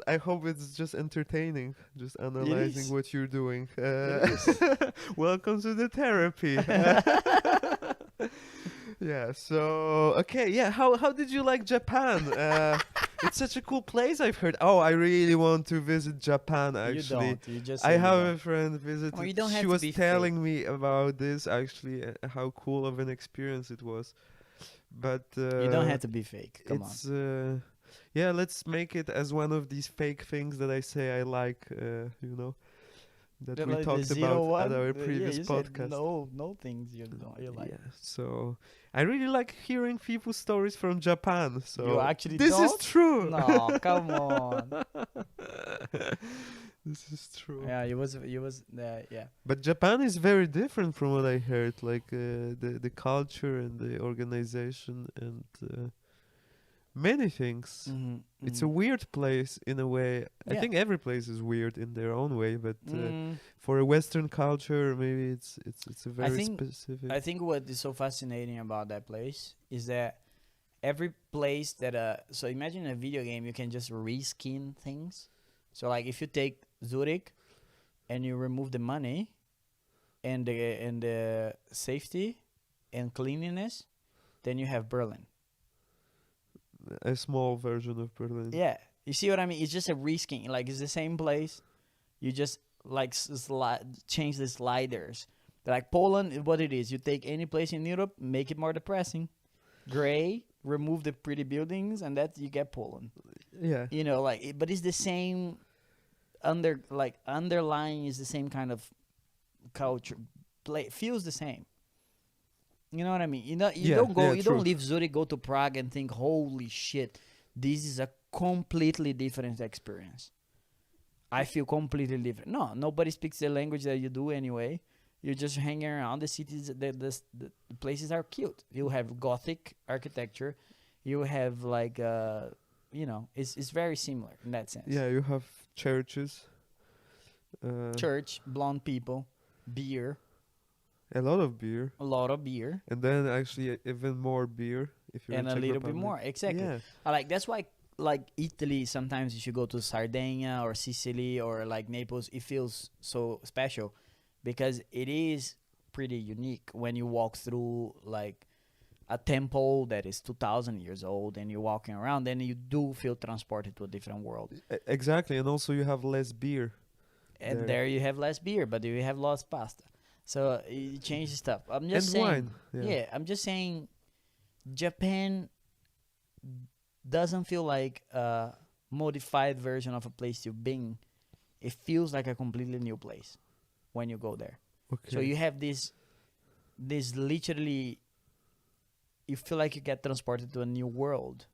I hope it's just entertaining, just analyzing is. what you're doing. It Welcome to the therapy. Yeah. So okay. Yeah. How did you like Japan? It's such a cool place. I've heard. Oh, I really want to visit Japan. Actually, You don't. You just. I say you have don't. a friend visited. you don't have she to was be telling me about this actually, how cool of an experience it was. But You don't have to be fake. Come on. it's yeah. Let's make it as one of these fake things that I say I like. That we Like the talked 0 about 1? at our Yeah, previous you said podcast. no things you don't. You like. Yeah. So I really like hearing people's stories from Japan. So You actually this is don't? true. No, come on. This is true. Yeah, you was yeah. But Japan is very different from what I heard. Like the culture and the organization and many things. It's a weird place in a way. I Yeah. think every place is weird in their own way, but Mm, for a Western culture, maybe it's a very think- specific. I think what is so fascinating about that place is that every place that so imagine a video game you can just reskin things. So like if you take Zurich and you remove the money and the safety and cleanliness, then you have Berlin. A small version of Berlin. Yeah, you see what I mean? It's just a reskin. Like it's the same place. You just like change the sliders. Like Poland is what it is. You take any place in Europe, make it more depressing, gray, remove the pretty buildings, and that you get Poland. Yeah. You know, like but it's the same. Underlying is the same kind of culture. Feels the same. You know what I mean? You Yeah, don't go. yeah, You true. don't leave Zurich, go to Prague, and think, "Holy shit, this is a completely different experience." I feel completely different. No, nobody speaks the language that you do anyway. You're just hanging around the cities. The places are cute. You have Gothic architecture. You have like it's very similar in that sense. Yeah, you have churches. Church, blonde people, beer, A lot of beer. a lot of beer, And then actually even more beer if you're and in a Czech little bit Republic. more. Exactly. Yeah. That's why like Italy. Sometimes you should go to Sardinia or Sicily or like Naples. It feels so special because it is pretty unique when you walk through like a temple that is 2,000 years old and you're walking around. Then you do feel transported to a different world. Exactly, and also you have less beer. And There. there you have less beer, but you have less pasta. So it changes stuff. I'm just And saying. wine. Yeah, I'm just saying, Japan doesn't feel like a modified version of a place you've been. It feels like a completely new place when you go there. Okay. So you have this literally, you feel like you get transported to a new world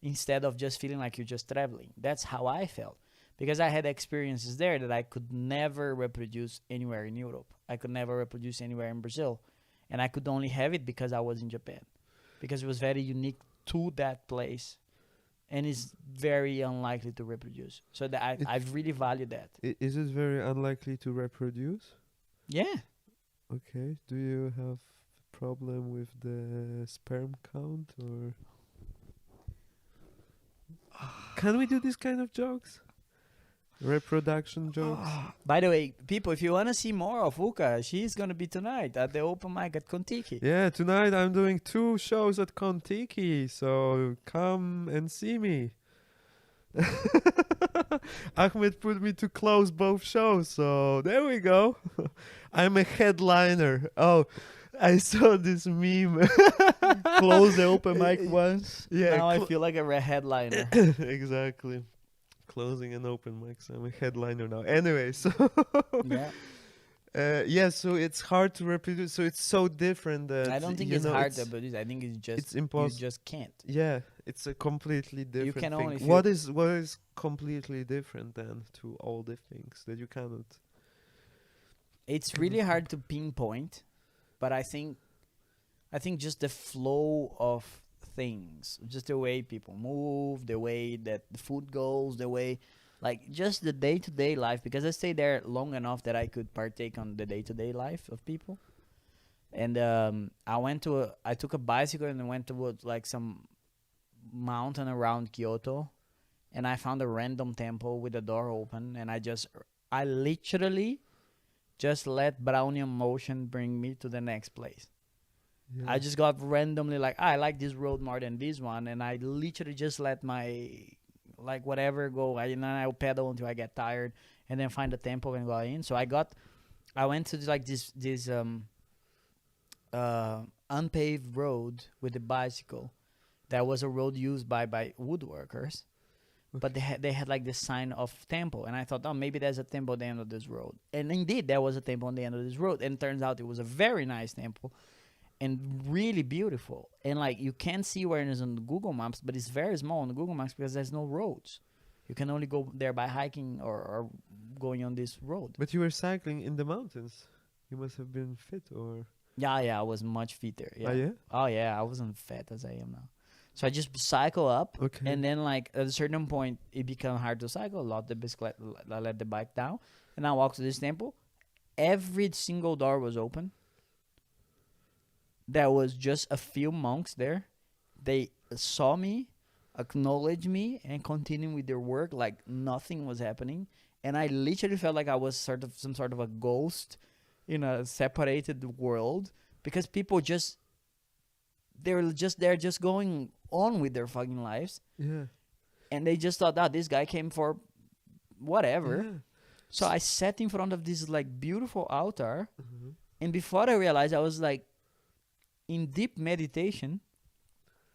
instead of just feeling like you're just traveling. That's how I felt. Because I had experiences there that I could never reproduce anywhere in Europe. I could never reproduce anywhere in Brazil. And I could only have it because I was in Japan. Because it was very unique to that place. And it's very unlikely to reproduce. So that I've really valued that. Is it very unlikely to reproduce? Yeah. Okay. Do you have problem with the sperm count or? Can we do this kind of jokes? Reproduction jokes? By the way, people, if you want to see more of Łukasz, she's going to be tonight at the open mic at Contiki. Yeah, tonight I'm doing 2 shows at Contiki, so come and see me. Ahmed put me to close both shows, so there we go. I'm a headliner. Oh, I saw this meme. Close the open mic once. Yeah, Now I feel like a headliner. Exactly. Closing an open mic, so I'm a headliner now. Anyway, so Yeah. so it's hard to reproduce. So it's so different that I don't think you it's know, hard to produce. I think it's just it's impossible. you just can't. Yeah, it's a completely different can thing. only What is completely different then to all the things that you cannot? It's really hard to pinpoint, but I think just the flow of things, just the way people move, the way that the food goes, the way, like, just the day-to-day life, because I stayed there long enough that I could partake on the day-to-day life of people. And I took a bicycle and went towards like some mountain around Kyoto, and I found a random temple with the door open, and I literally just let Brownian motion bring me to the next place. Yeah. I just got randomly like, I like this road more than this one, and I literally just let my like whatever go. And then I'll pedal until I get tired, and then find a temple and go in. So I went to like this unpaved road with a bicycle. That was a road used by woodworkers, but they had like this sign of temple, and I thought, oh, maybe there's a temple at the end of this road. And indeed, there was a temple on the end of this road, and turns out it was a very nice temple. And really beautiful. And like you can see where it is on the Google Maps, but it's very small on the Google Maps because there's no roads. You can only go there by hiking or going on this road. But you were cycling in the mountains. You must have been fit, or? Yeah, I was much fitter. Yeah. Oh, yeah? Oh yeah, I wasn't fat as I am now. So I just cycle up, and then like at a certain point it became hard to cycle. I let the bike down, and I walked to this temple. Every single door was open. There was just a few monks there. They saw me, acknowledged me, and continued with their work like nothing was happening. And I literally felt like I was some sort of a ghost in a separated world, because people they were just there, just going on with their fucking lives. Yeah. And they just thought, this guy came for whatever. Yeah. So I sat in front of this like beautiful altar, Mhm. and before I realized, I was like in deep meditation,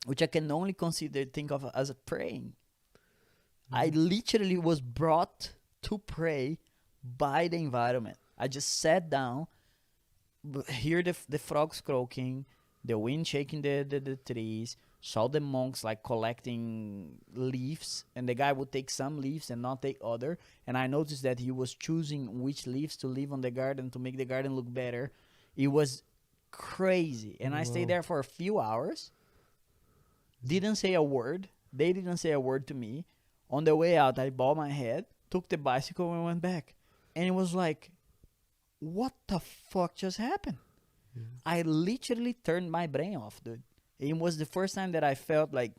which I can only think of as a praying. I literally was brought to pray by the environment. I just sat down, hear the frogs croaking, the wind shaking the trees, saw the monks like collecting leaves, and the guy would take some leaves and not take other. And I noticed that he was choosing which leaves to leave on the garden to make the garden look better. It was crazy. And I stayed there for a few hours. Didn't say a word. They didn't say a word to me. On the way out, I bowed my head, took the bicycle, and went back. And it was like, what the fuck just happened? Yeah. I literally turned my brain off, dude. It was the first time that I felt like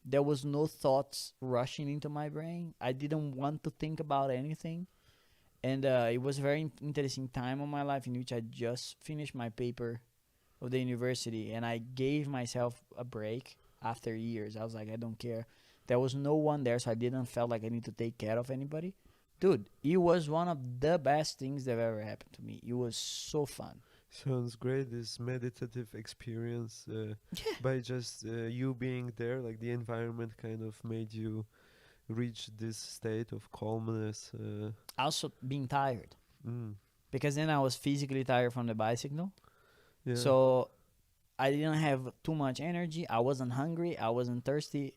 there was no thoughts rushing into my brain. I didn't want to think about anything. And it was a very interesting time of my life in which I just finished my paper of the university, and I gave myself a break after years. I was like, I don't care. There was no one there, so I didn't feel like I need to take care of anybody. Dude, it was one of the best things that ever happened to me. It was so fun. Sounds great. This meditative experience, Yeah. by just you being there, like the environment kind of made you reach this state of calmness. Also being tired. Mm, Because then I was physically tired from the bicycle. yeah. So I didn't have too much energy. I wasn't hungry. I wasn't thirsty.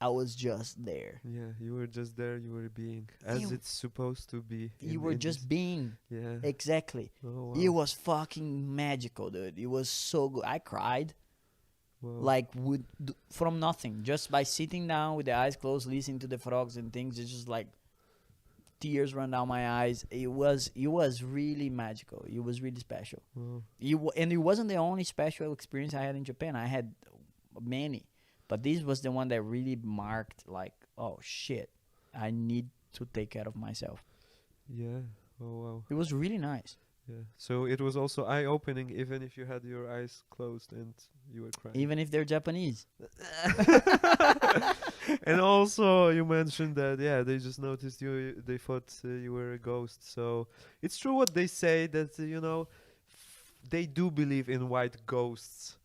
I was just there. Yeah, you were just there. You were being as You- it's supposed to be. You were just being. Yeah. Exactly. Oh, It wow. was fucking magical, dude. It was so good. I cried Wow. like from nothing, just by sitting down with the eyes closed, listening to the frogs and things. It's just like tears run down my eyes. It was really magical. It was really special. Wow. And it wasn't the only special experience I had in Japan. I had many, but this was the one that really marked like, oh shit, I need to take care of myself. Yeah. Oh, wow. It was really nice. Yeah. So it was also eye-opening, even if you had your eyes closed and you were crying. Even if they're Japanese. And also, you mentioned that they just noticed you. They thought you were a ghost. So it's true what they say that they do believe in white ghosts,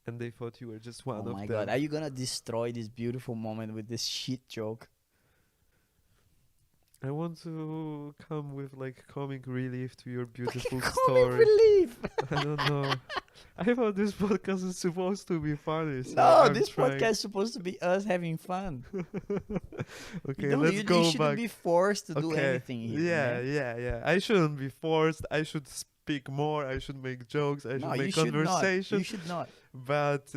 and they thought you were just one Oh of my them. god, are you gonna destroy this beautiful moment with this shit joke? I want to come with like comic relief to your beautiful Comic story. relief. I don't know. I thought this podcast is supposed to be funny. So No, I'm this trying. podcast is supposed to be us having fun. Okay, You let's go you shouldn't back. be forced to do Okay. anything here. Yeah, man. yeah. I shouldn't be forced. I should speak more. I should make jokes. I should No, make you should not. conversation. You should not. But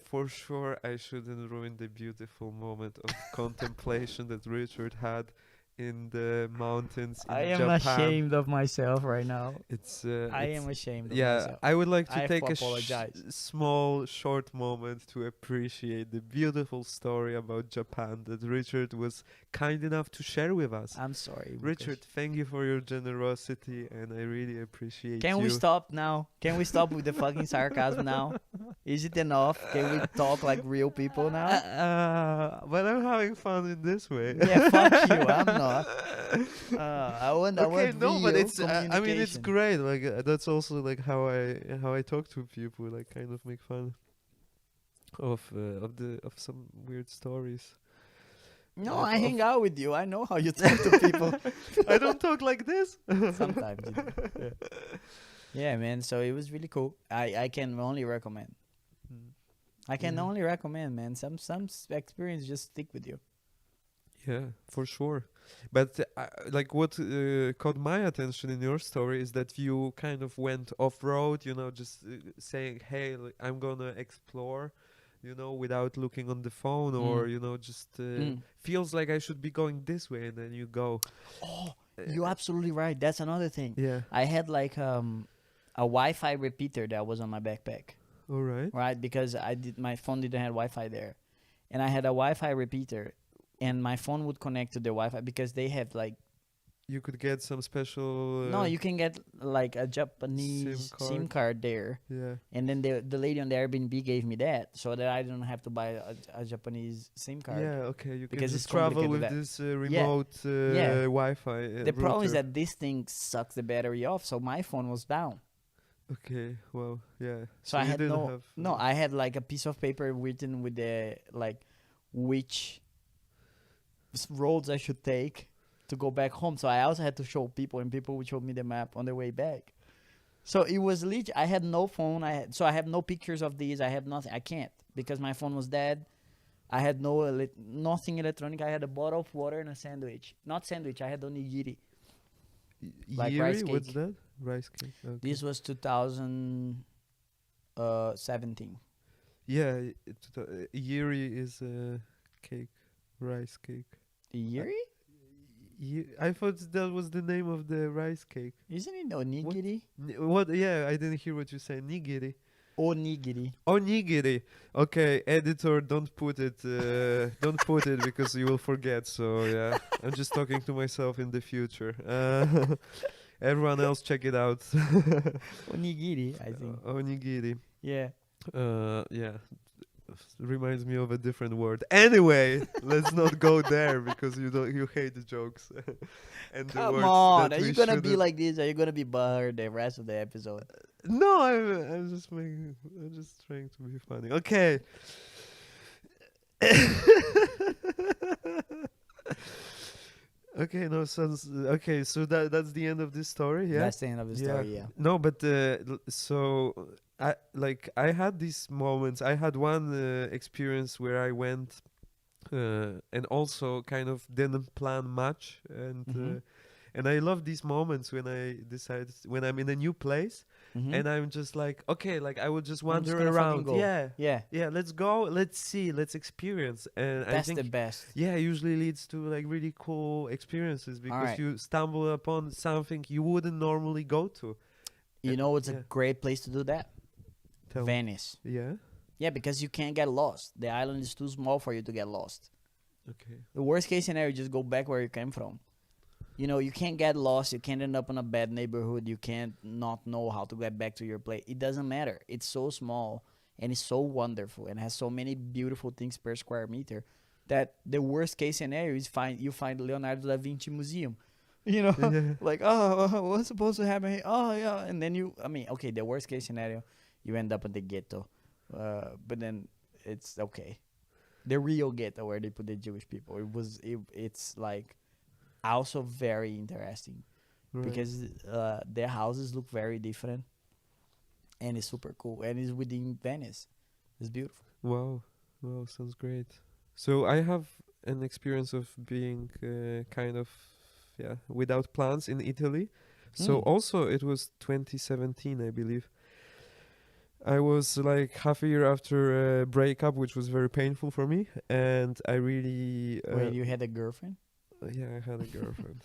for sure, I shouldn't ruin the beautiful moment of contemplation that Richard had in the mountains in I am Japan. ashamed of myself right now. It's I it's- am ashamed of yeah, myself. I would like I to have take to a apologize. small, short moment to appreciate the beautiful story about Japan that Richard was kind enough to share with us. I'm sorry, Łukasz. Richard, thank you for your generosity, and I really appreciate Can you. we stop now? Can we stop with the fucking sarcasm now? Is it enough? Can we talk like real people now? But I'm having fun in this way. Yeah, fuck you. I'm not. I want. I Okay, want no, but real it's. I mean, it's communication. great. Like that's also like how I talk to people. Like kind of make fun of some weird stories. No, Like I hang out with you. I know how you talk to people. I don't talk like this. Sometimes. You do. Yeah, man. So it was really cool. I can only recommend. I can Yeah. only recommend, man. Some experience just stick with you. Yeah, for sure. But like what caught my attention in your story is that you kind of went off road. Just saying, "Hey, like, I'm gonna explore." Without looking on the phone, or just feels like I should be going this way, and then you go. Oh, you're absolutely right. That's another thing. Yeah. I had like a Wi-Fi repeater that was on my backpack, All right. right? Because my phone didn't have Wi-Fi there, and I had a Wi-Fi repeater, and my phone would connect to the Wi-Fi because they have like You could get some special. no, you can get like a Japanese SIM SIM card there, Yeah. and then the lady on the Airbnb gave me that so that I don't have to buy a Japanese SIM card. Yeah. Okay. You can Because just it's travel with complicated this remote Yeah. Wi-Fi. The problem is router. that this thing sucks the battery off, so my phone was down. Okay. Well. Yeah. So I you had didn't have, I had like a piece of paper written with the like which roads I should take to go back home. So I also had to show people, and people would show me the map on the way back. So it was legit. I had no phone. I have no pictures of these. I have nothing. I can't because my phone was dead. I had nothing electronic. I had a bottle of water and a sandwich. Not sandwich. I had onigiri. like rice Yiri? What's cake. that? Rice cake. Okay. This was 2017. Yeah. Yiri is a cake, rice cake. Yuri? I thought that was the name of the rice cake. Isn't it onigiri? What? Yeah, I didn't hear what you said. Nigiri. Onigiri. Onigiri. Okay, editor, don't put it. Don't put it because you will forget. So yeah, I'm just talking to myself in the future. Everyone else, check it out. Onigiri, I think. Onigiri. Yeah. Yeah. reminds me of a different word. Anyway, let's not go there because you hate the jokes and the Come words on, that are we you gonna be shouldn't. like this? Are you gonna be butthurt the rest of the episode? No, I'm just trying to be funny. Okay. Okay, no sounds okay. So that's the end of this story. Yeah. That's the end of the Yeah. story. Yeah. No, but so I had these moments. I had one experience where I went and also kind of didn't plan much, and I love these moments when I decide when I'm in a new place and I'm just like, okay, like I will just I'm just wander gonna fucking around. go. Yeah. Yeah. Yeah, let's go, let's see, let's experience. And I That's think the best. yeah, usually leads to like really cool experiences because Alright. you stumble upon something you wouldn't normally go to. You know it's yeah. a great place to do that? Tell me. Venice. Yeah. Yeah, because you can't get lost. The island is too small for you to get lost. Okay. The worst case scenario, just go back where you came from. You know, you can't get lost. You can't end up in a bad neighborhood. You can't not know how to get back to your place. It doesn't matter. It's so small and it's so wonderful and has so many beautiful things per square meter that the worst case scenario is you find Leonardo da Vinci Museum. You know, Yeah. like, oh, what's supposed to happen here? Oh, yeah. And then okay, the worst case scenario, you end up in the ghetto. But then it's okay. The real ghetto where they put the Jewish people. It's like also very interesting Right. because their houses look very different and it's super cool and it's within Venice. It's beautiful. Wow. Wow, sounds great. So I have an experience of being kind of without plans in Italy. So also it was 2017, I believe. I was like half a year after a breakup, which was very painful for me, and I really Wait, you had a girlfriend? yeah, I had a girlfriend.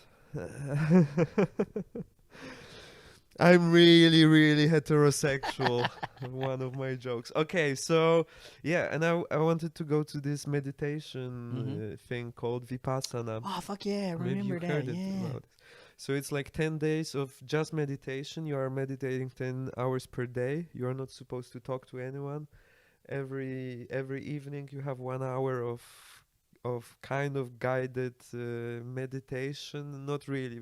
I'm really, really heterosexual. One of my jokes. Okay, so yeah, and I wanted to go to this meditation thing called Vipassana. Oh, fuck yeah, I Maybe you remember that. heard it Yeah. about it. So it's like 10 days of just meditation. You are meditating 10 hours per day. You are not supposed to talk to anyone. Every evening you have 1 hour of kind of guided meditation. Not really,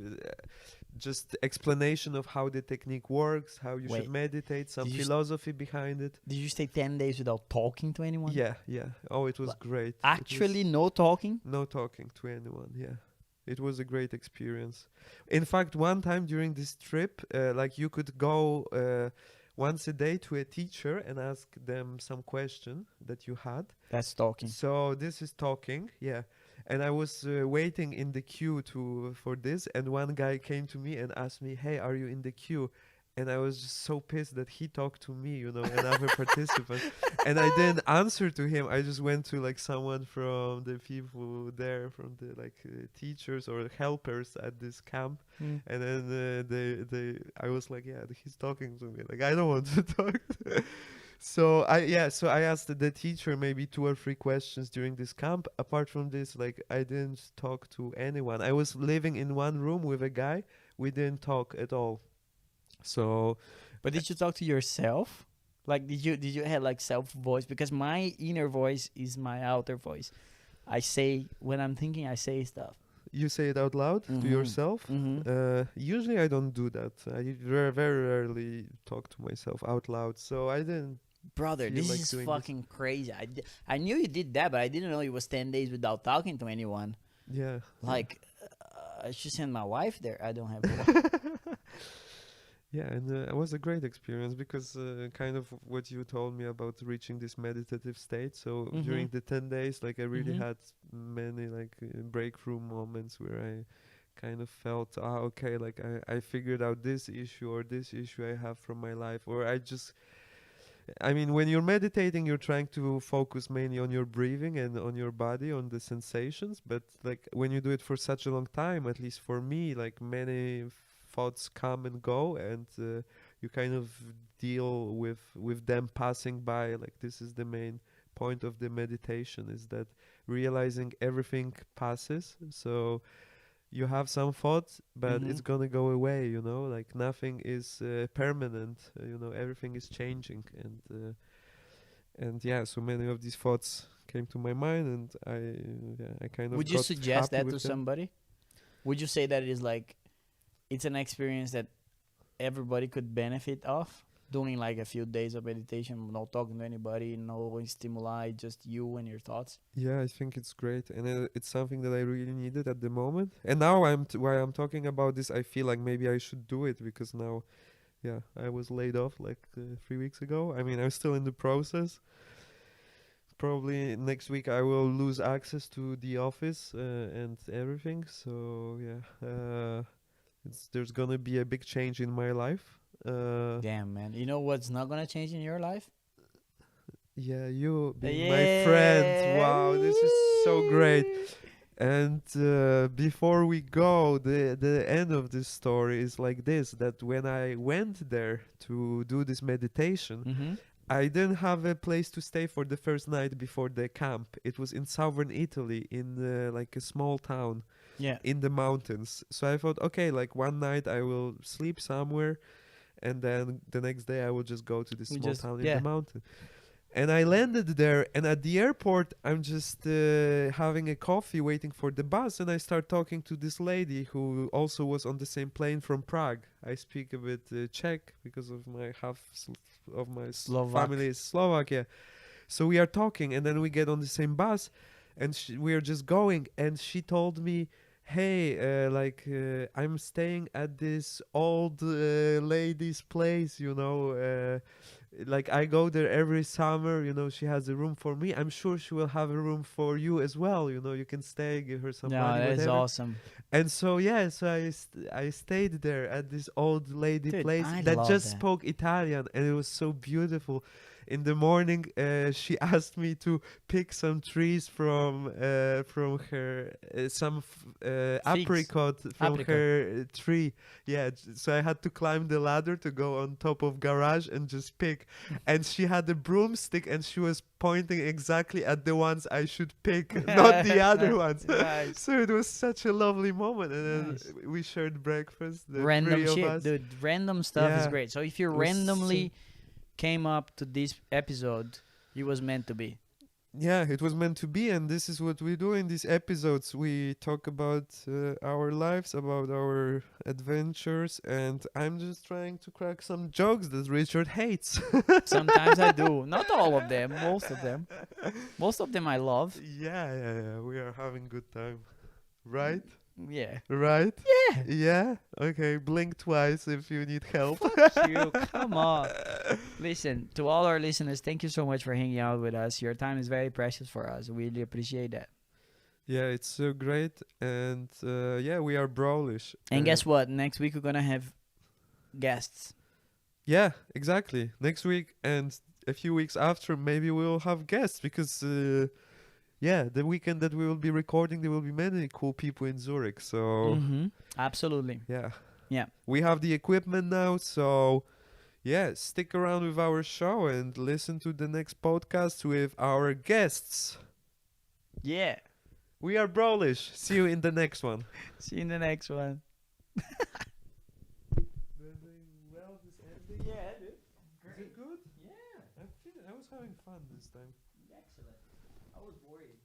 just explanation of how the technique works, how you Wait, should meditate, some did you philosophy behind it. Did you stay 10 days without talking to anyone? Yeah, yeah. Oh, it was Like, great. Actually, It was no talking? no talking to anyone. Yeah. It was a great experience. In fact, one time during this trip, like you could go once a day to a teacher and ask them some question that you had. That's talking. So this is talking, yeah. And I was waiting in the queue for this, and one guy came to me and asked me, "Hey, are you in the queue?" And I was just so pissed that he talked to me, another participant. And I didn't answer to him. I just went to like someone from the people there, from the teachers or helpers at this camp. Mm. And then I was like, yeah, he's talking to me. Like I don't want to talk. So I asked the teacher maybe 2 or 3 questions during this camp. Apart from this, like I didn't talk to anyone. I was living in one room with a guy. We didn't talk at all. So, But did you talk to yourself? Like, did you have like self voice? Because my inner voice is my outer voice. I say when I'm thinking, I say stuff. you say it out loud to yourself? Usually I don't do that. I very rarely talk to myself out loud. So I didn't. Brother, feel this like is doing fucking crazy. I knew you did that, but I didn't know it was 10 days without talking to anyone. Yeah. Like, I should send my wife there. I don't have a wife. Yeah, and it was a great experience because kind of what you told me about reaching this meditative state. So during the 10 days, like I really had many like breakthrough moments where I kind of felt, okay, like I figured out this issue or this issue I have from my life, or I mean, when you're meditating, you're trying to focus mainly on your breathing and on your body, on the sensations. But like when you do it for such a long time, at least for me, like many thoughts come and go, and you kind of deal with them passing by. Like this is the main point of the meditation, is that realizing everything passes. So you have some thoughts, but it's gonna go away, like nothing is permanent, everything is changing. And yeah, so many of these thoughts came to my mind, and I kind of Would you got suggest happy that to with them. somebody? Would you say that it is like it's an experience that everybody could benefit of? Doing like a few days of meditation, not talking to anybody, no stimuli, just you and your thoughts. Yeah, I think it's great, and it's something that I really needed at the moment. And now while I'm talking about this, I feel like maybe I should do it because now, yeah, I was laid off like 3 weeks ago. I mean, I'm still in the process. Probably next week I will lose access to the office and everything. So yeah, there's gonna be a big change in my life. Damn, man. You know what's not gonna change in your life? Yeah, you being my friend. Wow, this is so great. And before we go, the end of this story is like this: that when I went there to do this meditation, Mm-hmm. I didn't have a place to stay for the first night before the camp. It was in southern Italy, in like a small town Yeah. in the mountains. So I thought, okay, like one night I will sleep somewhere, and then the next day I will just go to this We small just town in yeah. the mountain. And I landed there, and at the airport, I'm just having a coffee, waiting for the bus, and I start talking to this lady who also was on the same plane from Prague. I speak a bit Czech because of my of my Slovak. family is Slovak, yeah. So we are talking, and then we get on the same bus, and we are just going, and she told me, hey, I'm staying at this old lady's place, like I go there every summer, she has a room for me. I'm sure she will have a room for you as well, you can stay, give her some No, money, that is whatever. awesome. And so yeah, so I stayed there at this old lady Dude, place I that love just that. spoke Italian, and it was so beautiful. In the morning, she asked me to pick some trees from her apricot from Apricot. her tree. Yeah, so I had to climb the ladder to go on top of garage and just pick. And she had a broomstick, and she was pointing exactly at the ones I should pick, not the other ones. Nice. So it was such a lovely moment, and then Nice. we shared breakfast. The Random three of shit, us. dude. Random stuff is Yeah. great. So if you It was randomly came up to this episode, it was meant to be. Yeah, it was meant to be, and this is what we do in these episodes. We talk about our lives, about our adventures, and I'm just trying to crack some jokes that Richard hates. Sometimes I do. Not all of them. Most of them. Most of them I love. Yeah. We are having good time, right? Yeah. Right? Yeah. Yeah. Okay. Blink twice if you need help. Fuck you. Come on. Listen, to all our listeners, thank you so much for hanging out with us. Your time is very precious for us. We really appreciate that. Yeah, it's so great, and yeah, we are Brolish. And guess what? Next week we're gonna have guests. Yeah, exactly. Next week and a few weeks after, maybe we'll have guests because, yeah, the weekend that we will be recording, there will be many cool people in Zurich. So, Mm-hmm. Absolutely. yeah. Yeah. We have the equipment now, so yeah, stick around with our show and listen to the next podcast with our guests. Yeah. We are Brolish. See you in the next one. See you in the next one. Well, this ending. Yeah, dude. Is it good? Yeah. I was having fun this time. Excellent. I was worried.